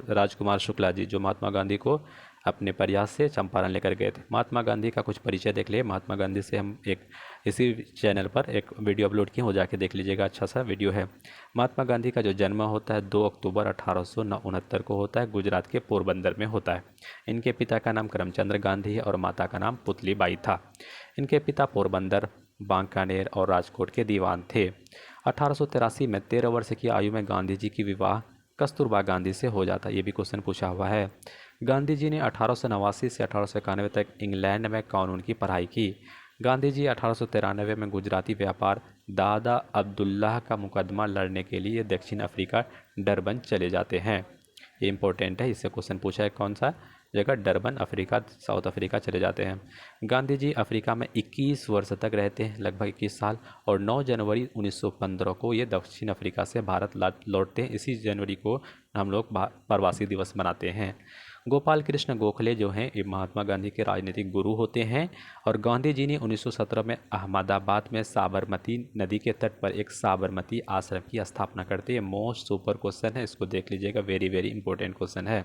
राजकुमार शुक्ला जी जो महात्मा गांधी को अपने प्रयास से चंपारण लेकर गए थे। महात्मा गांधी का कुछ परिचय देख लिए। महात्मा गांधी से हम एक इसी चैनल पर एक वीडियो अपलोड किए, हो जाके देख लीजिएगा, अच्छा सा वीडियो है। महात्मा गांधी का जो जन्म होता है 2 अक्टूबर 1869 को होता है, गुजरात के पोरबंदर में होता है। इनके पिता का नाम करमचंद्र गांधी है और माता का नाम पुतली बाई था। इनके पिता पोरबंदर, बांकानेर और राजकोट के दीवान थे। 1883 में 13 वर्ष की आयु में गांधी जी की विवाह कस्तूरबा गांधी से हो जाता है। ये भी क्वेश्चन पूछा हुआ है। गांधी जी ने 1889 से 1891 तक इंग्लैंड में कानून की पढ़ाई की। गांधी जी 1893 में गुजराती व्यापार दादा अब्दुल्लाह का मुकदमा लड़ने के लिए दक्षिण अफ्रीका डरबन चले जाते हैं। ये इंपॉर्टेंट है, इससे क्वेश्चन पूछा है कौन सा जगह, डरबन अफ्रीका, साउथ अफ्रीका चले जाते हैं। गांधी जी अफ्रीका में 21 वर्ष तक रहते हैं, लगभग 21 साल। और 9 जनवरी 1915 को ये दक्षिण अफ्रीका से भारत लौटते हैं। इसी जनवरी को हम लोग प्रवासी दिवस मनाते हैं। गोपाल कृष्ण गोखले जो हैं ये महात्मा गांधी के राजनीतिक गुरु होते हैं। और गांधी जी ने 1917 में अहमदाबाद में साबरमती नदी के तट पर एक साबरमती आश्रम की स्थापना करते हैं। मोस्ट सुपर क्वेश्चन है, इसको देख लीजिएगा, वेरी वेरी इंपॉर्टेंट क्वेश्चन है।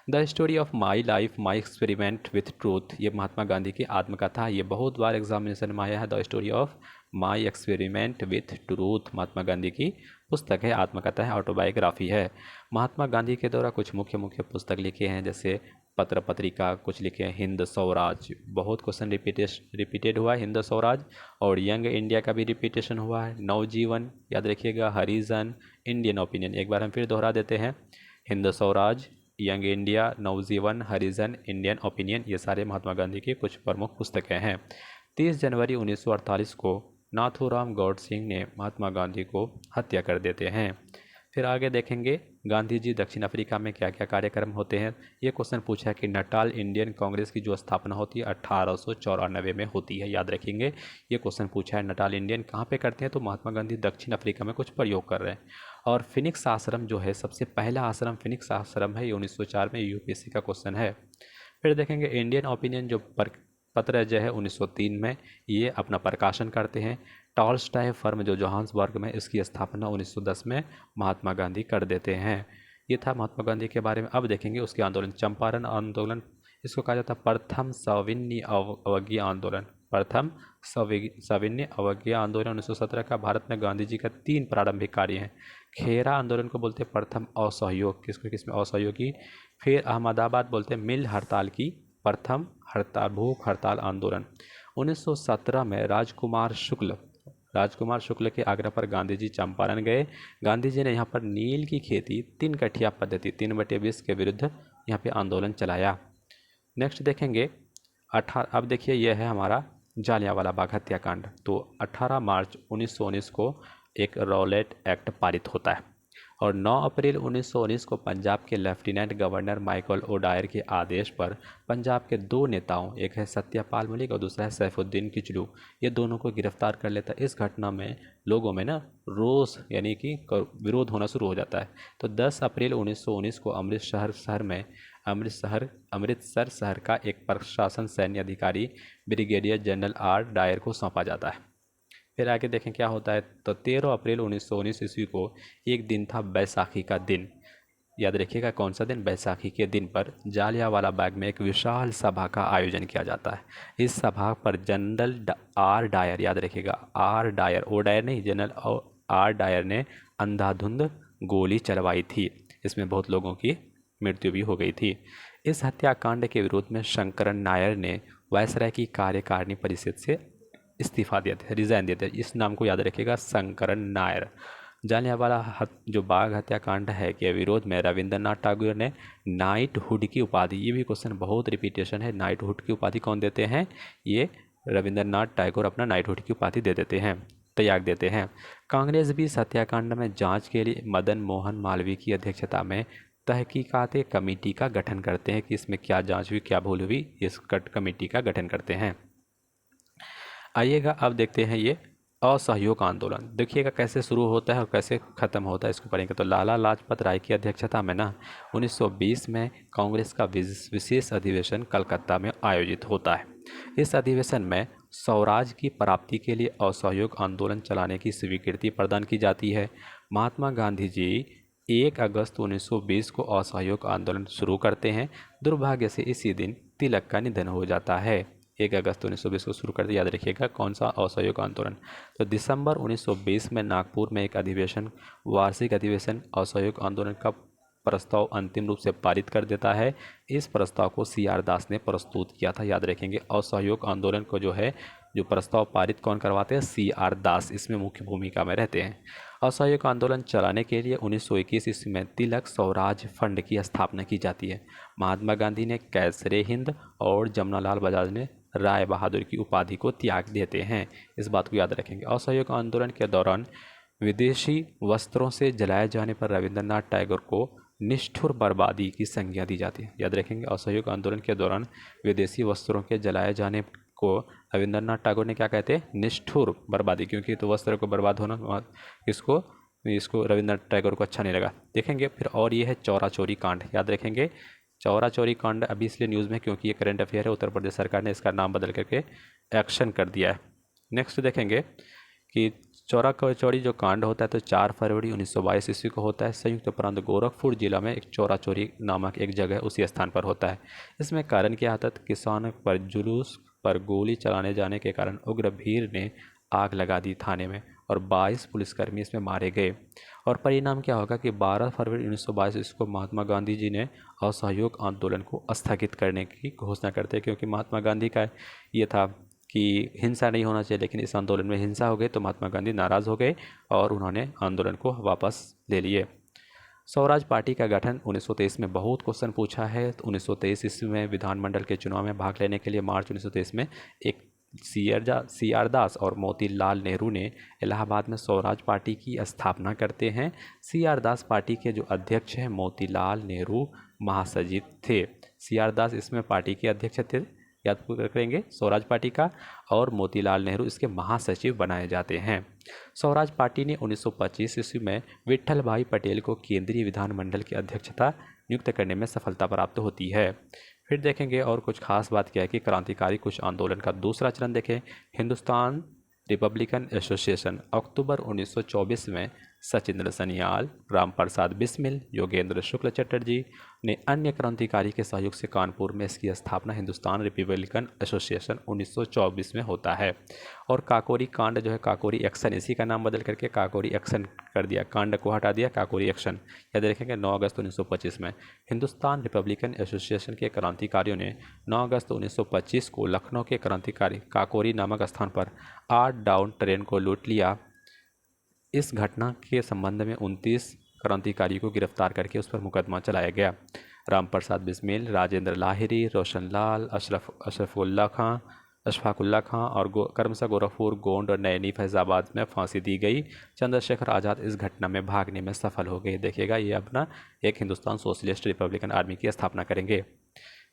The story of my life my experiment with truth, ये महात्मा गांधी की आत्मकथा है। ये बहुत बार एग्जामिनेशन में आया है। The story of my experiment with truth Mahatma Gandhi की पुस्तक है, आत्मकथा है, ऑटोबायोग्राफी है। महात्मा गांधी के द्वारा कुछ मुख्य पुस्तक लिखे हैं, जैसे पत्र पत्रिका कुछ लिखे हैं। हिंद स्वराज, बहुत क्वेश्चन रिपीटेड हुआ है हिंद स्वराज। और यंग इंडिया का भी रिपीटेशन हुआ है। नवजीवन याद रखिएगा, हरिजन, इंडियन ओपिनियन, एक बार हम फिर दोहरा देते हैं। हिंद स्वराज, यंग इंडिया, नवजीवन, हरिजन, इंडियन ओपिनियन, ये सारे महात्मा गांधी की कुछ प्रमुख पुस्तकें हैं। 30 जनवरी 1948 को नाथूराम गौड सिंह ने महात्मा गांधी को हत्या कर देते हैं। फिर आगे देखेंगे गांधी जी दक्षिण अफ्रीका में क्या क्या कार्यक्रम होते हैं। ये क्वेश्चन पूछा है कि नटाल इंडियन कांग्रेस की जो स्थापना होती है 1894 में होती है, याद रखेंगे। ये क्वेश्चन पूछा है नटाल इंडियन कहाँ पे करते हैं, तो महात्मा गांधी दक्षिण अफ्रीका में कुछ प्रयोग कर रहे हैं। और फिनिक्स आश्रम जो है सबसे पहला आश्रम फिनिक्स आश्रम है, ये 1904 में यूपीएससी का क्वेश्चन है। फिर देखेंगे इंडियन ओपिनियन जो पत्र जो है 1903 में ये अपना प्रकाशन करते हैं। टॉल्स्टॉय फर्म जो जोहान्सबर्ग में, इसकी स्थापना 1910 में महात्मा गांधी कर देते हैं। ये था महात्मा गांधी के बारे में। अब देखेंगे उसके आंदोलन। चंपारण आंदोलन, इसको कहा जाता है प्रथम सविनय अवज्ञा आंदोलन। प्रथम सविनय अवज्ञा आंदोलन 1917 का भारत में गांधी जी का 3 प्रारंभिक कार्य हैं। खेरा आंदोलन को बोलते हैं प्रथम असहयोग, किसमें असहयोगी। फिर अहमदाबाद बोलते हैं मिल हड़ताल की प्रथम हड़ताल, भूख हड़ताल आंदोलन। 1917 में राजकुमार शुक्ल के आग्रह पर गांधी जी चंपारण गए। गांधी जी ने यहाँ पर नील की खेती 3 कठिया पद्धति 3/20 के विरुद्ध यहाँ पे आंदोलन चलाया। नेक्स्ट देखेंगे अब देखिए यह है हमारा जालियांवाला बाग हत्याकांड। तो 18 मार्च 1919 को एक रॉलेट एक्ट पारित होता है और 9 अप्रैल 1919 को पंजाब के लेफ्टिनेंट गवर्नर माइकल ओडायर के आदेश पर पंजाब के 2 नेताओं, एक है सत्यपाल मलिक और दूसरा है सैफुद्दीन किचलू, ये दोनों को गिरफ्तार कर लेता है। इस घटना में लोगों में ना रोष यानी कि विरोध होना शुरू हो जाता है। तो 10 अप्रैल 1919 को अमृतसर शहर का एक प्रशासन सैन्य अधिकारी ब्रिगेडियर जनरल आर डायर को सौंपा जाता है। फिर आगे देखें क्या होता है। तो 13 अप्रैल 1919 ईस्वी को एक दिन था बैसाखी का दिन। याद रखिएगा कौन सा दिन, बैसाखी के दिन पर जालियांवाला बाग में एक विशाल सभा का आयोजन किया जाता है। इस सभा पर जनरल आर डायर, याद रखिएगा आर डायर, ओ डायर नहीं, जनरल आर डायर ने अंधाधुंध गोली चलवाई थी। इसमें बहुत लोगों की मृत्यु भी हो गई थी। इस हत्याकांड के विरोध में शंकरन नायर ने वायसराय की कार्यकारिणी परिषद से इस्तीफा दिया था, रिजाइन दिया था। इस नाम को याद रखिएगा, शंकरन नायर। जालियांवाला जो बाग हत्याकांड है के विरोध में रविंद्रनाथ टैगोर ने नाइटहुड की उपाधि, ये भी क्वेश्चन बहुत रिपीटेशन है, नाइटहुड की उपाधि कौन देते हैं, ये रविंद्रनाथ टैगोर अपना नाइटहुड की उपाधि दे देते हैं, त्याग देते हैं। कांग्रेस भी इस हत्याकांड में जांच के लिए मदन मोहन मालवीय की अध्यक्षता में तहकीकात कमेटी का गठन करते हैं कि इसमें क्या जांच हुई, क्या भूल हुई, इस कमेटी का गठन करते हैं। आइएगा अब देखते हैं ये असहयोग आंदोलन। देखिएगा कैसे शुरू होता है और कैसे ख़त्म होता है, इसको पढ़ेंगे। तो लाला लाजपत राय की अध्यक्षता में ना 1920 में कांग्रेस का विशेष अधिवेशन कलकत्ता में आयोजित होता है। इस अधिवेशन में स्वराज की प्राप्ति के लिए असहयोग आंदोलन चलाने की स्वीकृति प्रदान की जाती है। महात्मा गांधी जी 1 अगस्त 1920 को असहयोग आंदोलन शुरू करते हैं। दुर्भाग्य से इसी दिन तिलक का निधन हो जाता है। 1 अगस्त 1920 को शुरू करते, याद रखिएगा कौन सा, असहयोग आंदोलन। तो दिसंबर 1920 में नागपुर में एक वार्षिक अधिवेशन असहयोग आंदोलन का प्रस्ताव अंतिम रूप से पारित कर देता है। इस प्रस्ताव को CR दास ने प्रस्तुत किया था, याद रखेंगे। असहयोग आंदोलन को जो प्रस्ताव पारित कौन करवाते हैं, CR दास इसमें मुख्य भूमिका में रहते हैं। असहयोग आंदोलन चलाने के लिए 1921 ईस्वी में तिलक स्वराज फंड की स्थापना की जाती है। महात्मा गांधी ने कैसरे हिंद और जमनालाल बजाज ने राय बहादुर की उपाधि को त्याग देते हैं। इस बात को याद रखेंगे। असहयोग आंदोलन के दौरान विदेशी वस्त्रों से जलाए जाने पर रविंद्रनाथ टैगोर को निष्ठुर बर्बादी की संज्ञा दी जाती है, याद रखेंगे। असहयोग आंदोलन के दौरान विदेशी वस्त्रों के जलाए जाने को रविंद्रनाथ टैगोर ने क्या कहते हैं, निष्ठुर बर्बादी, क्योंकि तो वस्त्र को बर्बाद होना इसको रविंद्रनाथ टैगोर को अच्छा नहीं लगा। देखेंगे फिर, और ये है चौरा चोरी कांड, याद रखेंगे। चौरा चोरी कांड अभी इसलिए न्यूज़ में क्योंकि ये करंट अफेयर है, उत्तर प्रदेश सरकार ने इसका नाम बदल करके एक्शन कर दिया है। नेक्स्ट देखेंगे कि चौरा चोरी जो कांड होता है तो 4 फरवरी 1922 ईस्वी को होता है। संयुक्त प्रांत गोरखपुर जिला में एक चौरा चोरी नामक एक जगह उसी स्थान पर होता है। इसमें कारण क्या था, किसान पर जुलूस पर गोली चलाने जाने के कारण उग्र भीड़ ने आग लगा दी थाने में और 22 पुलिसकर्मी इसमें मारे गए। और परिणाम क्या होगा कि 12 फरवरी 1922 इसको महात्मा गांधी जी ने असहयोग आंदोलन को स्थगित करने की घोषणा करते हैं, क्योंकि महात्मा गांधी का ये था कि हिंसा नहीं होना चाहिए, लेकिन इस आंदोलन में हिंसा हो गई तो महात्मा गांधी नाराज़ हो गए और उन्होंने आंदोलन को वापस ले लिए। स्वराज पार्टी का गठन 1923 में बहुत क्वेश्चन पूछा है। तो 1923 ईस्वी में विधानमंडल के चुनाव में भाग लेने के लिए मार्च 1923 में एक सी आर दास और मोतीलाल नेहरू ने इलाहाबाद में स्वराज पार्टी की स्थापना करते हैं। सी आर दास पार्टी के जो अध्यक्ष हैं मोतीलाल नेहरू महासचिव थे। सी आर दास इसमें पार्टी के अध्यक्ष थे, याद करेंगे, स्वराज पार्टी का, और मोतीलाल नेहरू इसके महासचिव बनाए जाते हैं। स्वराज पार्टी ने 1925 ईस्वी में विट्ठल भाई पटेल को केंद्रीय विधानमंडल की अध्यक्षता नियुक्त करने में सफलता प्राप्त होती है। फिर देखेंगे और कुछ खास बात क्या है कि क्रांतिकारी कुछ आंदोलन का दूसरा चरण देखें। हिंदुस्तान रिपब्लिकन एसोसिएशन अक्टूबर 1924 में सचिंद्र सनियाल, रामप्रसाद बिस्मिल, योगेंद्र शुक्ल चटर्जी ने अन्य क्रांतिकारी के सहयोग से कानपुर में इसकी स्थापना हिंदुस्तान रिपब्लिकन एसोसिएशन 1924 में होता है। और काकोरी कांड जो है, काकोरी एक्शन, इसी का नाम बदल करके काकोरी एक्शन कर दिया, कांड को हटा दिया, काकोरी एक्शन, याद रखेंगे। 9 अगस्त 1925 में हिंदुस्तान रिपब्लिकन एसोसिएशन के क्रांतिकारियों ने 9 अगस्त 1925 को लखनऊ के क्रांतिकारी काकोरी नामक स्थान पर 8 डाउन ट्रेन को लूट लिया। इस घटना के संबंध में 29 क्रांतिकारियों को गिरफ्तार करके उस पर मुकदमा चलाया गया। रामप्रसाद बिस्मिल, राजेंद्र लाहिरी, रोशनलाल, अशफाकुल्ला खां और करमसा गोरखपुर, गोंड और नैनी फैजाबाद में फांसी दी गई। चंद्रशेखर आज़ाद इस घटना में भागने में सफल हो गए। देखिएगा, ये अपना एक हिंदुस्तान सोशलिस्ट रिपब्लिकन आर्मी की स्थापना करेंगे।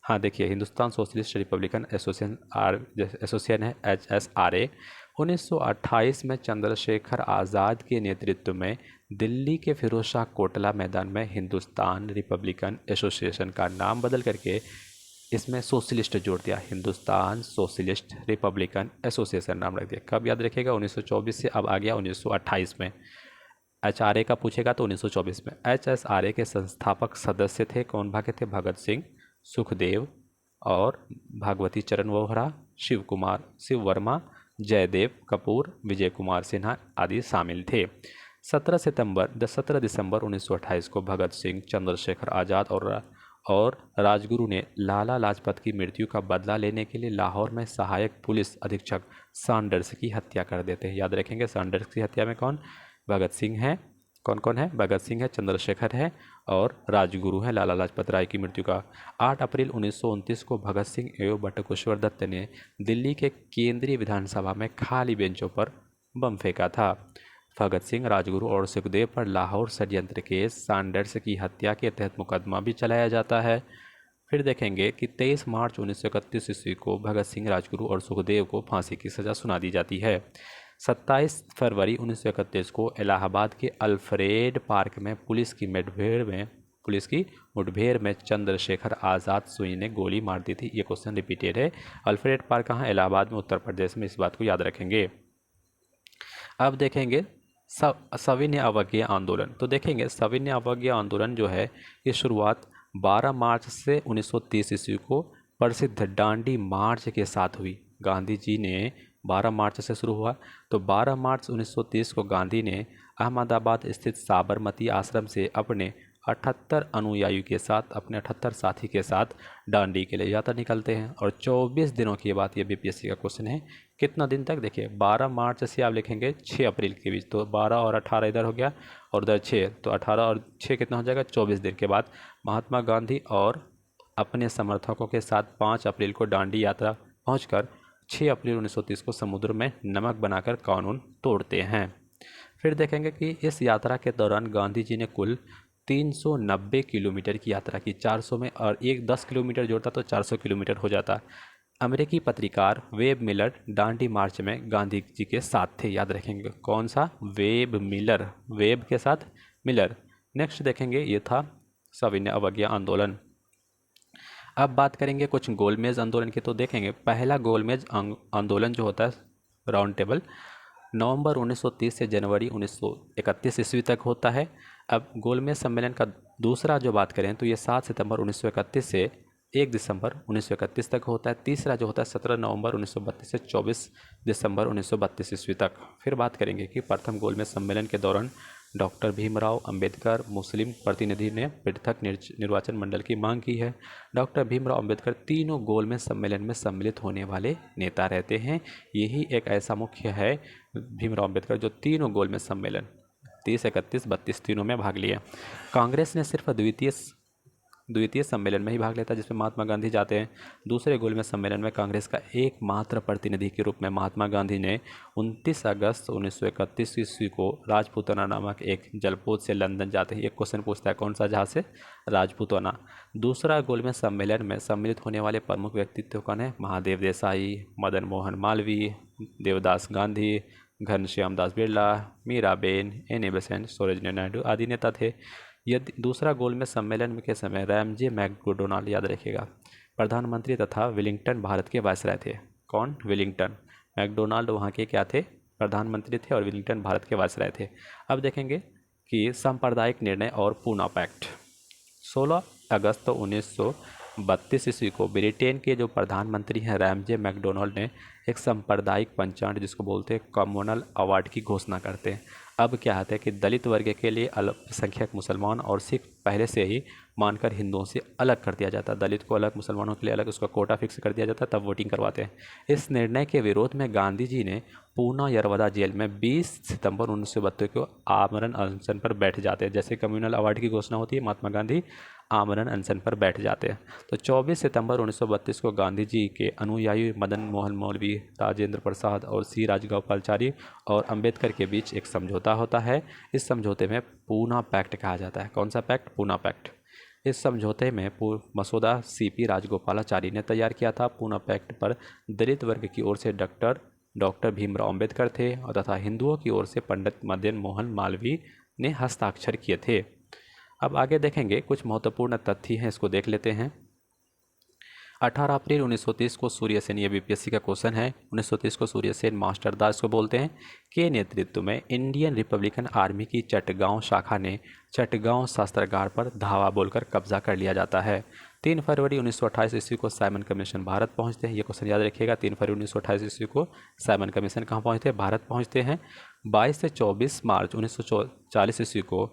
हाँ देखिए, हिंदुस्तान सोशलिस्ट रिपब्लिकन एसोसिएशन है HSRA। 1928 में चंद्रशेखर आज़ाद के नेतृत्व में दिल्ली के फिरोज शाह कोटला मैदान में हिंदुस्तान रिपब्लिकन एसोसिएशन का नाम बदल करके इसमें सोशलिस्ट जोड़ दिया, हिंदुस्तान सोशलिस्ट रिपब्लिकन एसोसिएशन नाम रख दिया। कब याद रखिएगा, 1924 से अब आ गया 1928 में। HRA का पूछेगा तो 1924 में। HSRA के संस्थापक सदस्य थे, कौन भागे थे? भगत सिंह, सुखदेव और भागवती चरण वोहरा, शिव वर्मा, जयदेव कपूर, विजय कुमार सिन्हा आदि शामिल थे। 17 दिसंबर 1928 को भगत सिंह, चंद्रशेखर आज़ाद और राजगुरु ने लाला लाजपत की मृत्यु का बदला लेने के लिए लाहौर में सहायक पुलिस अधीक्षक सैंडर्स की हत्या कर देते हैं। याद रखेंगे, सैंडर्स की हत्या में कौन? भगत सिंह है। कौन कौन है? भगत सिंह है, चंद्रशेखर है और राजगुरु है, लाला लाजपत राय की मृत्यु का। 8 अप्रैल 1929 को भगत सिंह एवं बटुकेश्वर दत्त ने दिल्ली के केंद्रीय विधानसभा में खाली बेंचों पर बम फेंका था। भगत सिंह, राजगुरु और सुखदेव पर लाहौर षड्यंत्र केस सैंडर्स की हत्या के तहत मुकदमा भी चलाया जाता है। फिर देखेंगे कि 23 मार्च 1931 ईस्वी को भगत सिंह, राजगुरु और सुखदेव को फांसी की सज़ा सुना दी जाती है। 27 फरवरी 1931 को इलाहाबाद के अल्फ्रेड पार्क में पुलिस की मुठभेड़ में चंद्रशेखर आज़ाद सुई ने गोली मार दी थी। ये क्वेश्चन रिपीटेड है। अल्फ्रेड पार्क कहाँ? इलाहाबाद में, उत्तर प्रदेश में। इस बात को याद रखेंगे। अब देखेंगे सविनय अवज्ञा आंदोलन। तो देखेंगे सविनय अवज्ञा आंदोलन जो है, ये शुरुआत 12 मार्च से 1930 ईस्वी को प्रसिद्ध डांडी मार्च के साथ हुई। गांधी जी ने 12 मार्च से शुरू हुआ, तो 12 मार्च 1930 को गांधी ने अहमदाबाद स्थित साबरमती आश्रम से अपने 78 अनुयायी के साथ, अपने 78 साथी के साथ डांडी के लिए यात्रा निकलते हैं। और 24 दिनों के बाद, ये बीपीएससी का क्वेश्चन है, कितना दिन तक? देखिए 12 मार्च से आप लिखेंगे 6 अप्रैल के बीच, तो 12 और 18 इधर हो गया और उधर 6, तो 18 और 6 कितना हो जाएगा? 24 दिन के बाद महात्मा गांधी और अपने समर्थकों के साथ 5 अप्रैल को डांडी यात्रा पहुँचकर 6 अप्रैल 1930 को समुद्र में नमक बनाकर कानून तोड़ते हैं। फिर देखेंगे कि इस यात्रा के दौरान गांधी जी ने कुल 390 किलोमीटर की यात्रा की। 400 में और एक 10 किलोमीटर जोड़ता तो 400 किलोमीटर हो जाता। अमेरिकी पत्रकार वेब मिलर डांडी मार्च में गांधी जी के साथ थे। याद रखेंगे, कौन सा? वेब मिलर, वेब के साथ मिलर। नेक्स्ट देखेंगे, ये था सविनय अवज्ञा आंदोलन। अब बात करेंगे कुछ गोलमेज आंदोलन की। तो देखेंगे पहला गोलमेज आंदोलन जो होता है, राउंड टेबल, नवंबर 1930 से जनवरी 1931 ईस्वी तक होता है। अब गोलमेज सम्मेलन का दूसरा जो बात करें तो ये 7 सितंबर 1931 से 1 दिसंबर 1931 तक होता है। तीसरा जो होता है 17 नवंबर 1932 से 24 दिसंबर 1932 ईस्वी तक। फिर बात करेंगे कि प्रथम गोलमेज सम्मेलन के दौरान डॉक्टर भीमराव अंबेडकर मुस्लिम प्रतिनिधि ने पृथक निर्वाचन मंडल की मांग की है। डॉक्टर भीमराव अंबेडकर तीनों गोलमेज सम्मेलन में सम्मिलित होने वाले नेता रहते हैं। यही एक ऐसा मुख्य है भीमराव अंबेडकर जो तीनों गोलमेज सम्मेलन 30, 31, 32 तीनों में भाग लिए। कांग्रेस ने सिर्फ द्वितीय सम्मेलन में ही भाग लेता जिसमें महात्मा गांधी जाते हैं। दूसरे गोलमेज सम्मेलन में कांग्रेस का एकमात्र प्रतिनिधि के रूप में महात्मा गांधी ने 29 अगस्त 1931 ईस्वी को राजपूताना नामक एक जलपोत से लंदन जाते हैं। एक क्वेश्चन पूछता है कौन सा जहाज से? राजपूताना। दूसरा गोलमेज सम्मेलन में सम्मिलित होने वाले प्रमुख व्यक्तित्व कौन है? Mahadev Desai, Madan Mohan Malaviya, Devdas Gandhi, Ghanshyam Das Birla, Mirabehn, Annie Besant, Sarojini Naidu आदि नेता थे। यदि दूसरा गोलमेज सम्मेलन के समय रैमजे मैकडोनाल्ड, याद रखिएगा, प्रधानमंत्री तथा वेलिंगटन भारत के वायसराय थे। कौन? वेलिंगटन। मैकडोनाल्ड वहाँ के क्या थे? प्रधानमंत्री थे और वेलिंगटन भारत के वायसराय थे। अब देखेंगे कि सांप्रदायिक निर्णय और पूना पैक्ट। 16 अगस्त 1932 ईस्वी को ब्रिटेन के जो प्रधानमंत्री हैं रैमजे मैकडोनाल्ड ने एक सांप्रदायिक पंचांग जिसको बोलते हैं कम्युनल अवार्ड की घोषणा करते हैं। अब क्या होता है कि दलित वर्ग के लिए अल्पसंख्यक मुसलमान और सिख पहले से ही मानकर हिंदुओं से अलग कर दिया जाता है। दलित को अलग, मुसलमानों के लिए अलग, उसका कोटा फिक्स कर दिया जाता है, तब वोटिंग करवाते हैं। इस निर्णय के विरोध में गांधी जी ने पूना यरवदा जेल में 20 सितंबर 1932 को आमरण अनशन पर बैठ जाते हैं। जैसे कम्युनल अवार्ड की घोषणा होती है, महात्मा गांधी आमरण अनशन पर बैठ जाते हैं। तो 24 सितंबर 1932 को गांधी जी के अनुयायी मदन मोहन मौलवी, राजेंद्र प्रसाद और सी राजगोपालाचारी और अंबेडकर के बीच एक समझौता होता है। इस समझौते में पूना पैक्ट कहा जाता है। कौन सा पैक्ट? पूना पैक्ट। इस समझौते में मसौदा सीपी राजगोपालाचारी ने तैयार किया था। पूना पैक्ट पर दलित वर्ग की ओर से डॉक्टर भीमराव अंबेडकर थे और तथा हिंदुओं की ओर से पंडित मदन मोहन मालवीय ने हस्ताक्षर किए थे। अब आगे देखेंगे कुछ महत्वपूर्ण तथ्य हैं, इसको देख लेते हैं। 18 अप्रैल 1930 को सूर्य सेन, ये बीपीएससी का क्वेश्चन है, 1930 को सूर्य सेन मास्टर दास को बोलते हैं, के नेतृत्व में इंडियन रिपब्लिकन आर्मी की चटगांव शाखा ने चटगांव शस्त्रागार पर धावा बोलकर कब्जा कर लिया जाता है। 3 फरवरी 1928 ईस्वी को साइमन कमीशन भारत पहुंचते हैं। ये क्वेश्चन याद रखिएगा, 3 फरवरी 1928 ईस्वी को साइमन कमीशन कहाँ पहुंचते हैं? भारत पहुंचते हैं। 22 से 24 मार्च 1940 ईस्वी को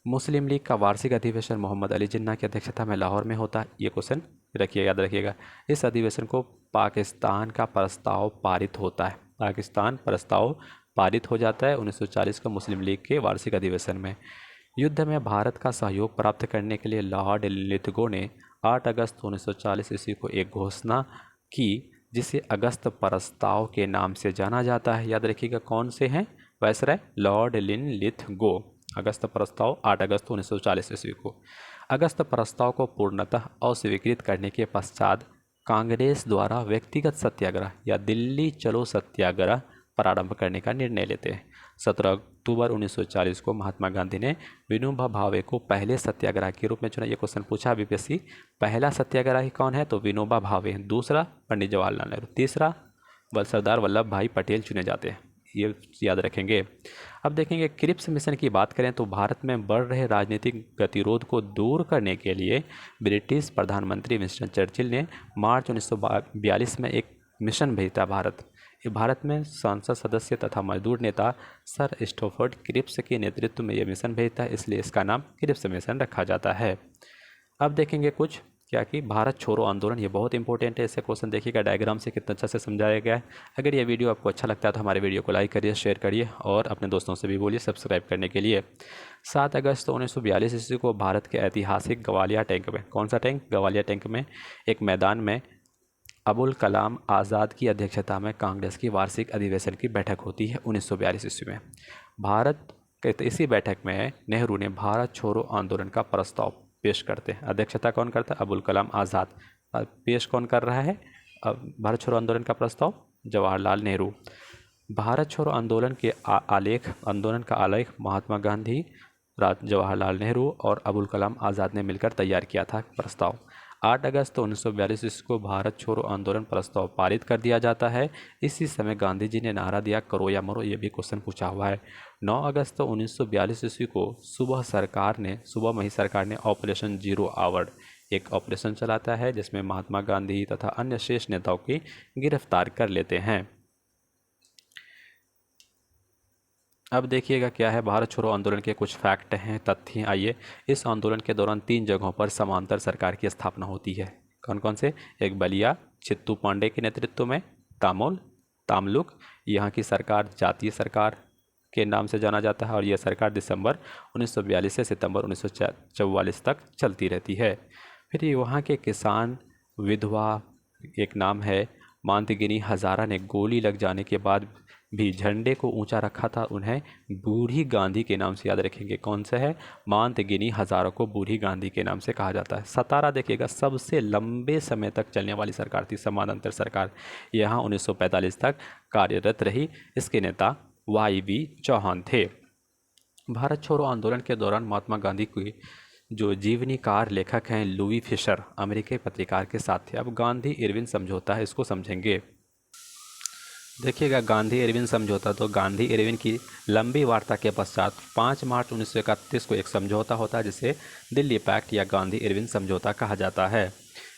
मुस्लिम लीग का वार्षिक अधिवेशन मोहम्मद अली जिन्ना की अध्यक्षता में लाहौर में होता है। ये क्वेश्चन याद रखिएगा। इस अधिवेशन को पाकिस्तान का प्रस्ताव पारित होता है। पाकिस्तान प्रस्ताव पारित हो जाता है 1940 का मुस्लिम लीग के वार्षिक अधिवेशन में। युद्ध में भारत का सहयोग प्राप्त करने के लिए लॉर्ड लिथगो ने 8 अगस्त 1940 ईस्वी को एक घोषणा की जिसे अगस्त प्रस्ताव के नाम से जाना जाता है। याद रखिएगा कौन से हैं वायसराय? Lord Lithgow. अगस्त प्रस्ताव 8 अगस्त 1940 ईस्वी को। अगस्त प्रस्ताव को पूर्णतः अस्वीकृत करने के पश्चात कांग्रेस द्वारा व्यक्तिगत सत्याग्रह या दिल्ली चलो सत्याग्रह प्रारंभ करने का निर्णय लेते हैं। 17 अक्टूबर 1940 को महात्मा गांधी ने विनोबा भावे को पहले सत्याग्रह के रूप में चुना। ये क्वेश्चन पूछा बीपीएससी। पहला सत्याग्रही कौन है? तो विनोबा भावे। दूसरा पंडित जवाहरलाल नेहरू। तीसरा सरदार वल्लभ भाई पटेल चुने जाते हैं। ये याद रखेंगे। अब देखेंगे क्रिप्स मिशन की बात करें तो भारत में बढ़ रहे राजनीतिक गतिरोध को दूर करने के लिए ब्रिटिश प्रधानमंत्री विंस्टन चर्चिल ने मार्च 1942 में एक मिशन भेजा। भारत में संसद सदस्य तथा मजदूर नेता सर स्टोफर्ड क्रिप्स के नेतृत्व में यह मिशन भेजता है, इसलिए इसका नाम क्रिप्स मिशन रखा जाता है। अब देखेंगे कुछ क्या कि भारत छोड़ो आंदोलन, ये बहुत इंपॉर्टेंट है। इससे क्वेश्चन देखिएगा डायग्राम से कितना अच्छा से समझाया गया है। अगर ये वीडियो आपको अच्छा लगता है तो हमारे वीडियो को लाइक करिए, शेयर करिए और अपने दोस्तों से भी बोलिए सब्सक्राइब करने के लिए। 7 अगस्त 1942 ईस्वी को भारत के ऐतिहासिक गवालिया टैंक में, कौन सा टैंक? गवालिया टैंक में एक मैदान में अबुल कलाम आज़ाद की अध्यक्षता में कांग्रेस की वार्षिक अधिवेशन की बैठक होती है 1942 ईस्वी में। भारत के इसी बैठक में नेहरू ने भारत छोड़ो आंदोलन का प्रस्ताव पेश करते हैं। अध्यक्षता कौन करता है? अबुल कलाम आज़ाद। पेश कौन कर रहा है भारत छोड़ो आंदोलन का प्रस्ताव? जवाहरलाल नेहरू। भारत छोड़ो आंदोलन के आंदोलन का आलेख महात्मा गांधी, जवाहरलाल नेहरू और अबुल कलाम आज़ाद ने मिलकर तैयार किया था प्रस्ताव। 8 अगस्त 1942 ईस्वी को भारत छोड़ो आंदोलन प्रस्ताव पारित कर दिया जाता है। इसी समय गांधी जी ने नारा दिया करो या मरो, ये भी क्वेश्चन पूछा हुआ है। 9 अगस्त 1942 ईस्वी को सुबह में ही सरकार ने ऑपरेशन जीरो आवर एक ऑपरेशन चलाता है जिसमें महात्मा गांधी तथा अन्य शीर्ष नेताओं की गिरफ्तार कर लेते हैं। अब देखिएगा क्या है भारत छोड़ो आंदोलन के कुछ फैक्ट हैं, तथ्य। आइए, इस आंदोलन के दौरान 3 जगहों पर समांतर सरकार की स्थापना होती है। कौन कौन से? एक बलिया चित्तू पांडे के नेतृत्व में, तामुल तामलुक यहाँ की सरकार जातीय सरकार के नाम से जाना जाता है और यह सरकार दिसंबर 1942 से सितंबर 1944 तक चलती रहती है। फिर ये वहाँ के किसान विधवा एक नाम है मांतगिनी हजारा ने गोली लग जाने के बाद भी झंडे को ऊंचा रखा था, उन्हें बूढ़ी गांधी के नाम से याद रखेंगे। कौन सा है? मांतगिनी हजारा को बूढ़ी गांधी के नाम से कहा जाता है। सतारा देखिएगा, सबसे लंबे समय तक चलने वाली सरकार थी, समानांतर सरकार, यहाँ 1945 तक कार्यरत रही। इसके नेता YV चौहान थे। भारत छोड़ो आंदोलन के दौरान महात्मा गांधी की जो जीवनीकार लेखक हैं लुई फिशर, अमेरिकी पत्रकार के साथ थे। अब गांधी इरविन समझौता है, इसको समझेंगे। देखिएगा गांधी इरविन समझौता, तो गांधी इरविन की लंबी वार्ता के पश्चात 5 मार्च 1931 को एक समझौता होता है जिसे दिल्ली पैक्ट या गांधी इरविन समझौता कहा जाता है।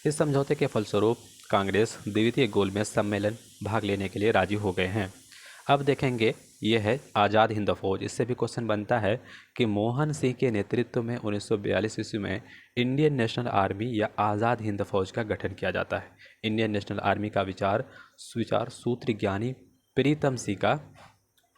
इस समझौते के फलस्वरूप कांग्रेस द्वितीय गोलमेज सम्मेलन भाग लेने के लिए राजी हो गए हैं। अब देखेंगे ये है आज़ाद हिंद फौज। इससे भी क्वेश्चन बनता है कि मोहन सिंह के नेतृत्व में 1942 ईस्वी में इंडियन नेशनल आर्मी या आज़ाद हिंद फौज का गठन किया जाता है। इंडियन नेशनल आर्मी का विचार सूत्र ज्ञानी प्रीतम सिंह का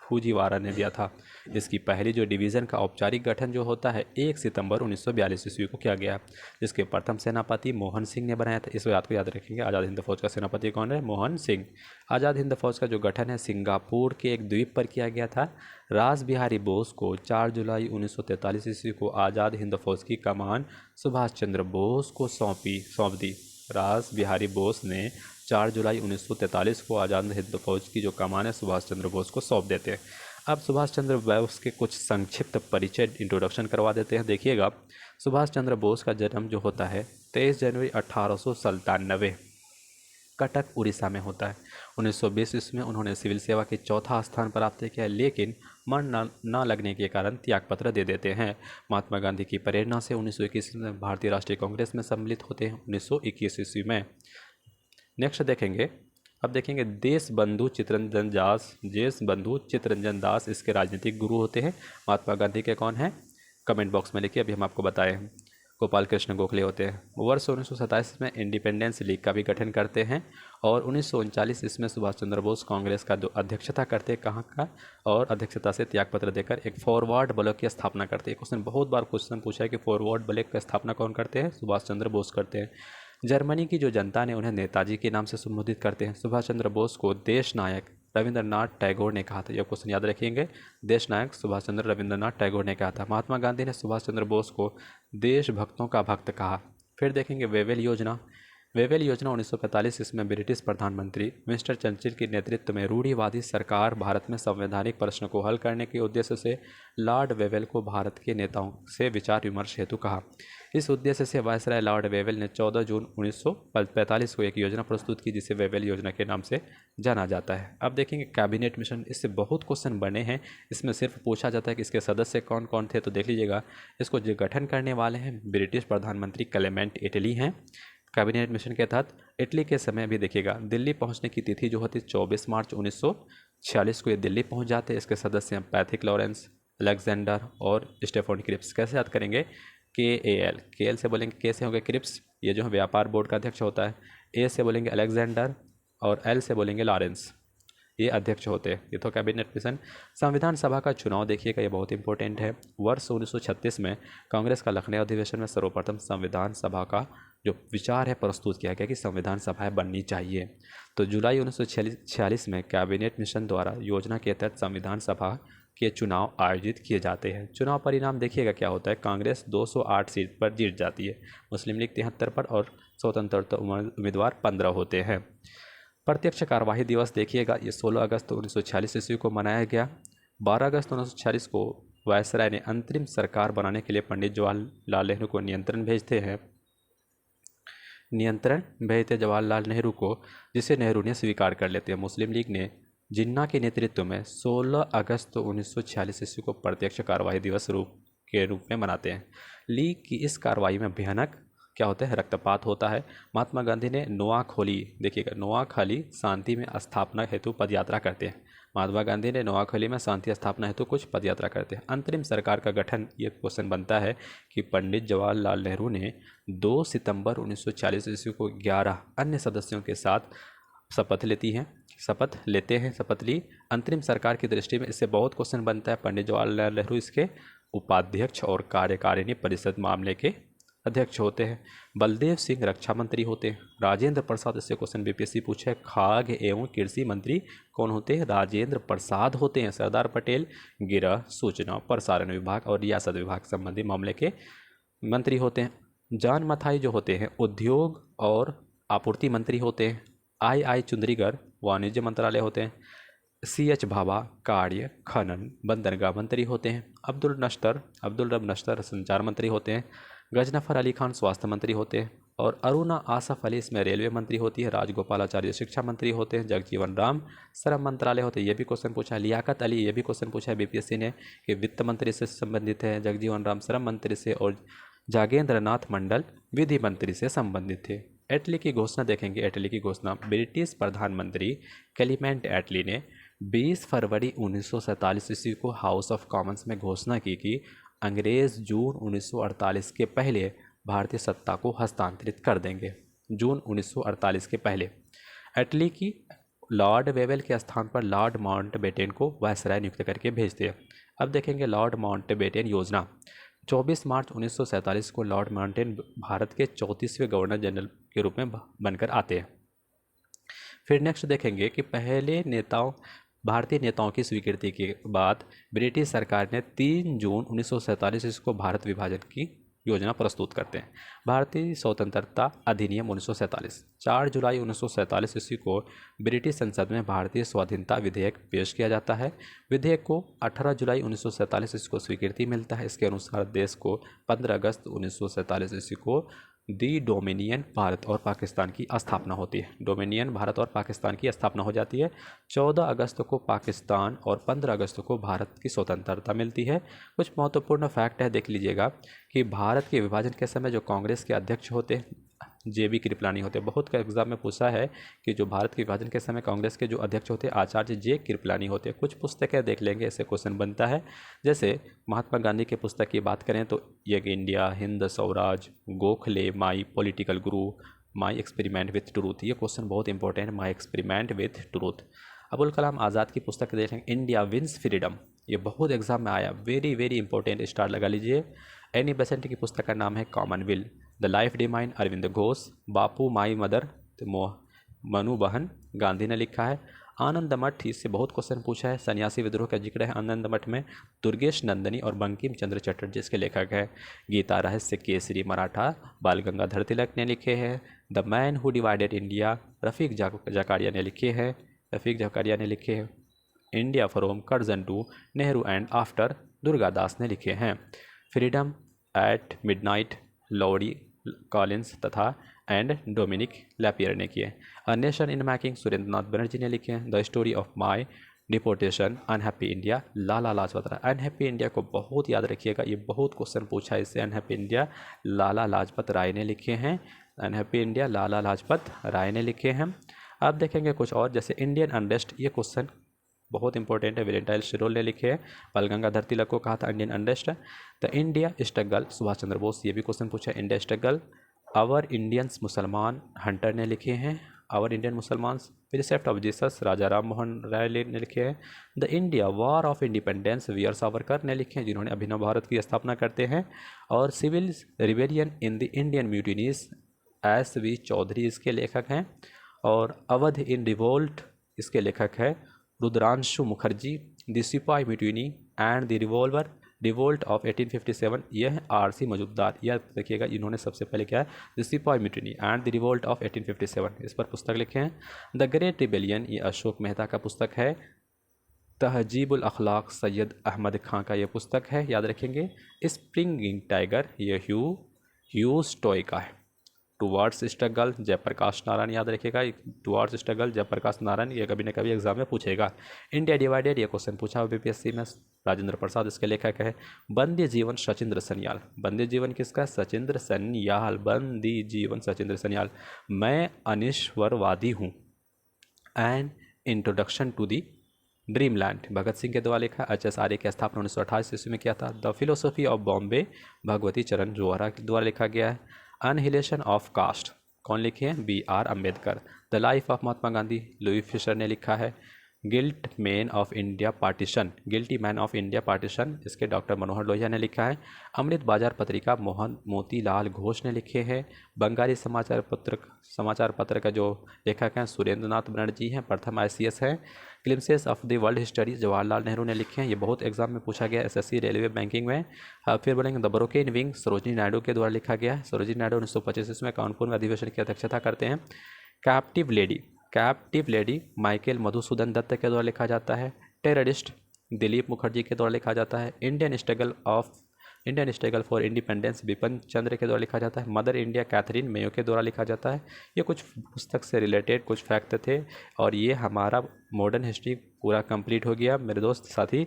फूजीवारा ने दिया था। इसकी पहली जो डिवीज़न का औपचारिक गठन जो होता है 1 सितंबर 1942 ईस्वी को किया गया, जिसके प्रथम सेनापति मोहन सिंह ने बनाया था। इस बात को याद रखेंगे, आज़ाद हिंद फौज का सेनापति कौन है? मोहन सिंह। आज़ाद हिंद फौज का जो गठन है सिंगापुर के एक द्वीप पर किया गया था। रास बिहारी बोस को 4 जुलाई 1943 ईस्वी को आज़ाद हिंद फौज की कमान सुभाष चंद्र बोस को सौंप दी। रास बिहारी बोस ने 4 जुलाई 1943 को आज़ाद हिंद फौज की जो कमान है सुभाष चंद्र बोस को सौंप देते हैं। अब सुभाष चंद्र बोस के कुछ संक्षिप्त परिचय इंट्रोडक्शन करवा देते हैं। देखिएगा, सुभाष चंद्र बोस का जन्म जो होता है 23 जनवरी 1897 कटक उड़ीसा में होता है। 1920 ईस्वी में उन्होंने सिविल सेवा के चौथा स्थान प्राप्त किया, लेकिन मन न लगने के कारण त्यागपत्र दे देते हैं। महात्मा गांधी की प्रेरणा से 1921 में भारतीय राष्ट्रीय कांग्रेस में सम्मिलित होते हैं 1921 ईस्वी में। नेक्स्ट देखेंगे, अब देखेंगे देश बंधु चित्तरंजन दास इसके राजनीतिक गुरु होते हैं। महात्मा गांधी के कौन हैं? कमेंट बॉक्स में लिखिए, अभी हम आपको बताए हैं। गोपाल कृष्ण गोखले होते हैं। वर्ष 1927 में इंडिपेंडेंस लीग का भी गठन करते हैं और 1939 इसमें सुभाष चंद्र बोस कांग्रेस का जो अध्यक्षता करते हैं, कहाँ का, और अध्यक्षता से त्यागपत्र देकर एक फॉरवर्ड ब्लॉक की स्थापना करते हैं। क्वेश्चन बहुत बार क्वेश्चन पूछा है कि फॉरवर्ड ब्लॉक की स्थापना कौन करते हैं? सुभाष चंद्र बोस करते हैं। जर्मनी की जो जनता ने उन्हें नेताजी के नाम से संबोधित करते हैं। सुभाष चंद्र बोस को देश नायक रविंद्रनाथ टैगोर ने कहा था। यह क्वेश्चन याद रखेंगे, देश नायक सुभाष चंद्र रविंद्रनाथ टैगोर ने कहा था। महात्मा गांधी ने सुभाष चंद्र बोस को देशभक्तों का भक्त कहा। फिर देखेंगे वेवेल योजना। वेवेल योजना 1945 इसमें ब्रिटिश प्रधानमंत्री मिस्टर चर्चिल के नेतृत्व में रूढ़िवादी सरकार भारत में संवैधानिक प्रश्न को हल करने के उद्देश्य से लॉर्ड वेवेल को भारत के नेताओं से विचार विमर्श हेतु कहा। इस उद्देश्य से वायसराय लॉर्ड वेवेल ने 14 जून 1945 को एक योजना प्रस्तुत की जिसे वेवेल योजना के नाम से जाना जाता है। अब देखेंगे कैबिनेट मिशन। इससे बहुत क्वेश्चन बने हैं, इसमें सिर्फ पूछा जाता है कि इसके सदस्य कौन कौन थे, तो देख लीजिएगा। इसको जो गठन करने वाले हैं ब्रिटिश प्रधानमंत्री क्लेमेंट इटली हैं। कैबिनेट मिशन के तहत इटली के समय भी देखिएगा, दिल्ली पहुंचने की तिथि जो होती है 24 मार्च 1946 को ये दिल्ली पहुंच जाते हैं। इसके सदस्य हैं पैथिक लॉरेंस, अलेक्जेंडर और स्टेफन क्रिप्स। कैसे याद करेंगे? KAL से बोलेंगे, के से होंगे क्रिप्स, ये जो है व्यापार बोर्ड का अध्यक्ष होता है। A से बोलेंगे अलेक्जेंडर और L से बोलेंगे लॉरेंस, ये अध्यक्ष होते हैं। ये तो कैबिनेट मिशन। संविधान सभा का चुनाव देखिएगा, ये बहुत इंपॉर्टेंट है। वर्ष 1936 में कांग्रेस का लखनऊ अधिवेशन में सर्वप्रथम संविधान सभा का जो विचार है प्रस्तुत किया गया कि संविधान सभाएं बननी चाहिए। तो जुलाई 1946 में कैबिनेट मिशन द्वारा योजना के तहत संविधान सभा के चुनाव आयोजित किए जाते हैं। चुनाव परिणाम देखिएगा क्या होता है। कांग्रेस 208 सीट पर जीत जाती है, मुस्लिम लीग 73 पर और स्वतंत्रता उम्मीदवार 15 होते हैं। प्रत्यक्ष कार्यवाही दिवस देखिएगा, ये 16 अगस्त 1946 ईस्वी को मनाया गया। 12 अगस्त 1946 को वायसराय ने अंतरिम सरकार बनाने के लिए पंडित जवाहरलाल नेहरू को नियंत्रण भेजते जवाहरलाल नेहरू को, जिसे नेहरू ने स्वीकार कर लेते हैं। मुस्लिम लीग ने जिन्ना के नेतृत्व में 16 अगस्त 1946 ईस्वी को प्रत्यक्ष कार्यवाही दिवस के रूप में मनाते हैं। लीग की इस कार्रवाई में भयानक क्या होता है? रक्तपात होता है। महात्मा गांधी ने नोआखोली, देखिएगा नोआखाली शांति में स्थापना हेतु पदयात्रा करते हैं। महात्मा गांधी ने नोआखोली में शांति स्थापना हेतु कुछ पदयात्रा करते हैं। अंतरिम सरकार का गठन, ये क्वेश्चन बनता है कि पंडित जवाहरलाल नेहरू ने 2 सितंबर 1940 ईस्वी को 11 अन्य सदस्यों के साथ शपथ लेती हैं। शपथ लेते हैं, शपथ ली। अंतरिम सरकार की दृष्टि में इससे बहुत क्वेश्चन बनता है। पंडित जवाहरलाल नेहरू इसके उपाध्यक्ष और कार्यकारिणी परिषद मामले के अध्यक्ष होते हैं। बलदेव सिंह रक्षा मंत्री होते हैं। राजेंद्र प्रसाद, इससे क्वेश्चन बीपीएससी पूछे है, खाद्य एवं कृषि मंत्री कौन होते हैं? राजेंद्र प्रसाद होते हैं। सरदार पटेल गृह, सूचना, प्रसारण विभाग और रियासत विभाग संबंधी मामले के मंत्री होते हैं। जॉन मथाई जो होते हैं उद्योग और आपूर्ति मंत्री होते हैं। आई चुंद्रीगर वाणिज्य मंत्रालय होते हैं। CH भाभा कार्य, खनन, बंदरगाह मंत्री होते हैं। अब्दुल रब नश्तर संचार मंत्री होते हैं। गजनफर अली खान स्वास्थ्य मंत्री होते हैं। और अरुणा आसफ अली इसमें रेलवे मंत्री होती है। राजगोपालाचार्य शिक्षा मंत्री होते हैं। जगजीवन राम श्रम मंत्रालय होते हैं, ये भी क्वेश्चन पूछा है। लियाकत अली, ये भी क्वेश्चन पूछा है बीपीएससी ने कि वित्त मंत्री से संबंधित है, जगजीवन राम श्रम मंत्री से, और जागेंद्र नाथ मंडल विधि मंत्री से संबंधित थे। एटली की घोषणा देखेंगे। एटली की घोषणा ब्रिटिश प्रधानमंत्री क्लेमेंट एटली ने 20 फरवरी 1947 ईस्वी को हाउस ऑफ कॉमन्स में घोषणा की कि अंग्रेज जून 1948 के पहले भारतीय सत्ता को हस्तांतरित कर देंगे। जून 1948 के पहले। एटली की लॉर्ड वेवेल के स्थान पर लॉर्ड माउंटबेटन को वायसराय नियुक्त करके भेजते हैं। अब देखेंगे लॉर्ड माउंटबेटन योजना। 24 मार्च 1947 को लॉर्ड माउंटबेटन भारत के 34वें गवर्नर जनरल के रूप में बनकर आते हैं। फिर नेक्स्ट देखेंगे कि पहले भारतीय नेताओं की स्वीकृति के बाद ब्रिटिश सरकार ने 3 जून 1947 इसको भारत विभाजन की योजना प्रस्तुत करते हैं। भारतीय स्वतंत्रता अधिनियम 1947। 4 जुलाई 1947 ईस्वी को ब्रिटिश संसद में भारतीय स्वाधीनता विधेयक पेश किया जाता है। विधेयक को 18 जुलाई 1947 ईस्वी को स्वीकृति मिलता है। इसके अनुसार देश को 15 अगस्त 1947 ईस्वी को दी डोमिनियन भारत और पाकिस्तान की स्थापना होती है। डोमिनियन भारत और पाकिस्तान की स्थापना हो जाती है। 14 अगस्त को पाकिस्तान और 15 अगस्त को भारत की स्वतंत्रता मिलती है। कुछ महत्वपूर्ण फैक्ट है, देख लीजिएगा कि भारत के विभाजन के समय जो कांग्रेस के अध्यक्ष होते हैं JB कृपलानी होते हैं। बहुत का एग्जाम में पूछा है कि जो भारत के विभाजन के समय कांग्रेस के जो अध्यक्ष होते हैं आचार्य J कृपलानी होते हैं। कुछ पुस्तकें देख लेंगे, ऐसे क्वेश्चन बनता है। जैसे महात्मा गांधी की पुस्तक की बात करें तो young India, Hind Swaraj, Gokhale, my political guru, my experiment with truth, ये क्वेश्चन बहुत इंपॉर्टेंट है। My experiment with truth. Abul Kalam Azad की पुस्तक देखें, इंडिया विंस फ्रीडम, ये बहुत एग्जाम में आया, वेरी वेरी इंपॉर्टेंट, स्टार लगा लीजिए। एनी बेसेंट की पुस्तक का नाम है commonwealth. The life divine Arvind Ghosh. Bapu my mother तो मनु बहन गांधी ने लिखा है। आनंद मठ, इससे बहुत क्वेश्चन पूछा है। सन्यासी विद्रोह का जिक्र है आनंद मठ में। दुर्गेश नंदनी और बंकिम चंद्र चटर्जी इसके लेखक है। गीता रहस्य केसरी मराठा बाल गंगाधर तिलक ने लिखे हैं। The man who divided India Rafiq Zakaria ने लिखे हैं। India from Curzon to Nehru and after Durgadas ने लिखे हैं। Freedom at midnight Larry Collins तथा एंड डोमिनिक लैपियर ने किए। A nation in making Surendranath Banerjee ने लिखे हैं। The story of my deportation unhappy India Lala Lajpat Rai. Unhappy India को बहुत याद रखिएगा, ये बहुत क्वेश्चन पूछा है इससे। अनहैप्पी इंडिया लाला लाजपत राय ने लिखे हैं। अनहैप्पी इंडिया लाला लाजपत राय ने लिखे हैं। अब देखेंगे कुछ और, जैसे इंडियन अनरेस्ट, ये क्वेश्चन बहुत इंपॉर्टेंट है। वेलेंटाइन शिरोल ने लिखे हैं। बाल गंगाधर तिलक को कहा था Indian unrest. The India struggle Subhash Chandra Bose, ये भी क्वेश्चन पूछा है। India struggle our Indians Musalman Hunter ने लिखे हैं। Our Indian Musalmans. Precepts of Jesus Raja Ram Mohan Roy ने लिखे हैं। The India war of independence Veer Savarkar ने लिखे हैं, जिन्होंने अभिनव भारत की स्थापना करते हैं। और civil rebellion in the Indian mutinies S.V. Chaudhuri इसके लेखक हैं। और अवध इन रिवोल्ट इसके लेखक है रुद्रांशु मुखर्जी। द सिपाही mutiny and the revolt of 1857, यह R.C. मजूमदार, यह देखिएगा इन्होंने सबसे पहले क्या है, द सिपाही mutiny and the revolt of 1857, इस पर पुस्तक लिखे हैं। द ग्रेट रिबेलियन, ये अशोक मेहता का पुस्तक है। तहजीबुल अखलाक सैयद अहमद खां का यह पुस्तक है, याद रखेंगे। स्प्रिंगिंग टाइगर, ये ह्यू स्टॉय का है। टुवर्ड्स स्ट्रगल जयप्रकाश नारायण, याद रखिएगा। टुवर्ड्स स्ट्रगल जयप्रकाश नारायण, ये कभी न कभी एग्जाम में पूछेगा। इंडिया डिवाइडेड, ये क्वेश्चन पूछा हुआ बीपीएससी में। राजेंद्र प्रसाद इसके लेखक है। बंदी जीवन सचिंद्र सन्याल, बंदी जीवन किसका? सचिंद्र सन्याल। बंदी जीवन सचिंद्र सन्याल। मैं अनिश्वरवादी हूँ, an introduction to the dreamland, Bhagat Singh के द्वारा लिखा। HSRA की स्थापना 1928 ईस्वी में किया था। The philosophy of Bombay, Bhagwati चरण जोहरा के द्वारा लिखा गया है। अनहिलेशन ऑफ कास्ट, कौन लिखे हैं? B.R. Ambedkar. The life of Mahatma Gandhi, Louis Fischer ने लिखा है। Guilty man of India partition, इसके डॉक्टर मनोहर लोहिया ने लिखा है। अमृत बाजार पत्रिका मोतीलाल घोष ने लिखे हैं। बंगाली समाचार पत्र का जो लेखक हैं सुरेंद्र नाथ बनर्जी हैं, प्रथम ICS हैं। Glimpses of the world history Jawaharlal Nehru ने लिखे हैं, ये बहुत एग्जाम में पूछा गया, SSC, रेलवे, बैंकिंग में। फिर बोलेंगे the broken wing, Sarojini Naidu के द्वारा लिखा गया है। सरोजिनी नायडू 1925 में कानपुर में अधिवेशन की अध्यक्षता करते हैं। Captive lady Michael Madhusudan Dutt के द्वारा लिखा जाता है। टेररिस्ट दिलीप मुखर्जी के द्वारा लिखा जाता है। Indian struggle for independence Bipin Chandra के द्वारा लिखा जाता है। मदर इंडिया कैथरीन मेयो के द्वारा लिखा जाता है। ये कुछ पुस्तक से रिलेटेड कुछ फैक्ट थे और ये हमारा मॉडर्न हिस्ट्री पूरा कंप्लीट हो गया। मेरे दोस्त साथी,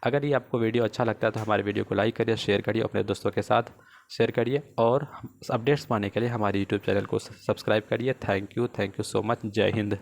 अगर ये आपको वीडियो अच्छा लगता है तो हमारे वीडियो को लाइक करिए, शेयर करिए, अपने दोस्तों के साथ शेयर करिए और अपडेट्स पाने के लिए हमारे यूट्यूब चैनल को सब्सक्राइब करिए। Thank you so much. जय हिंद।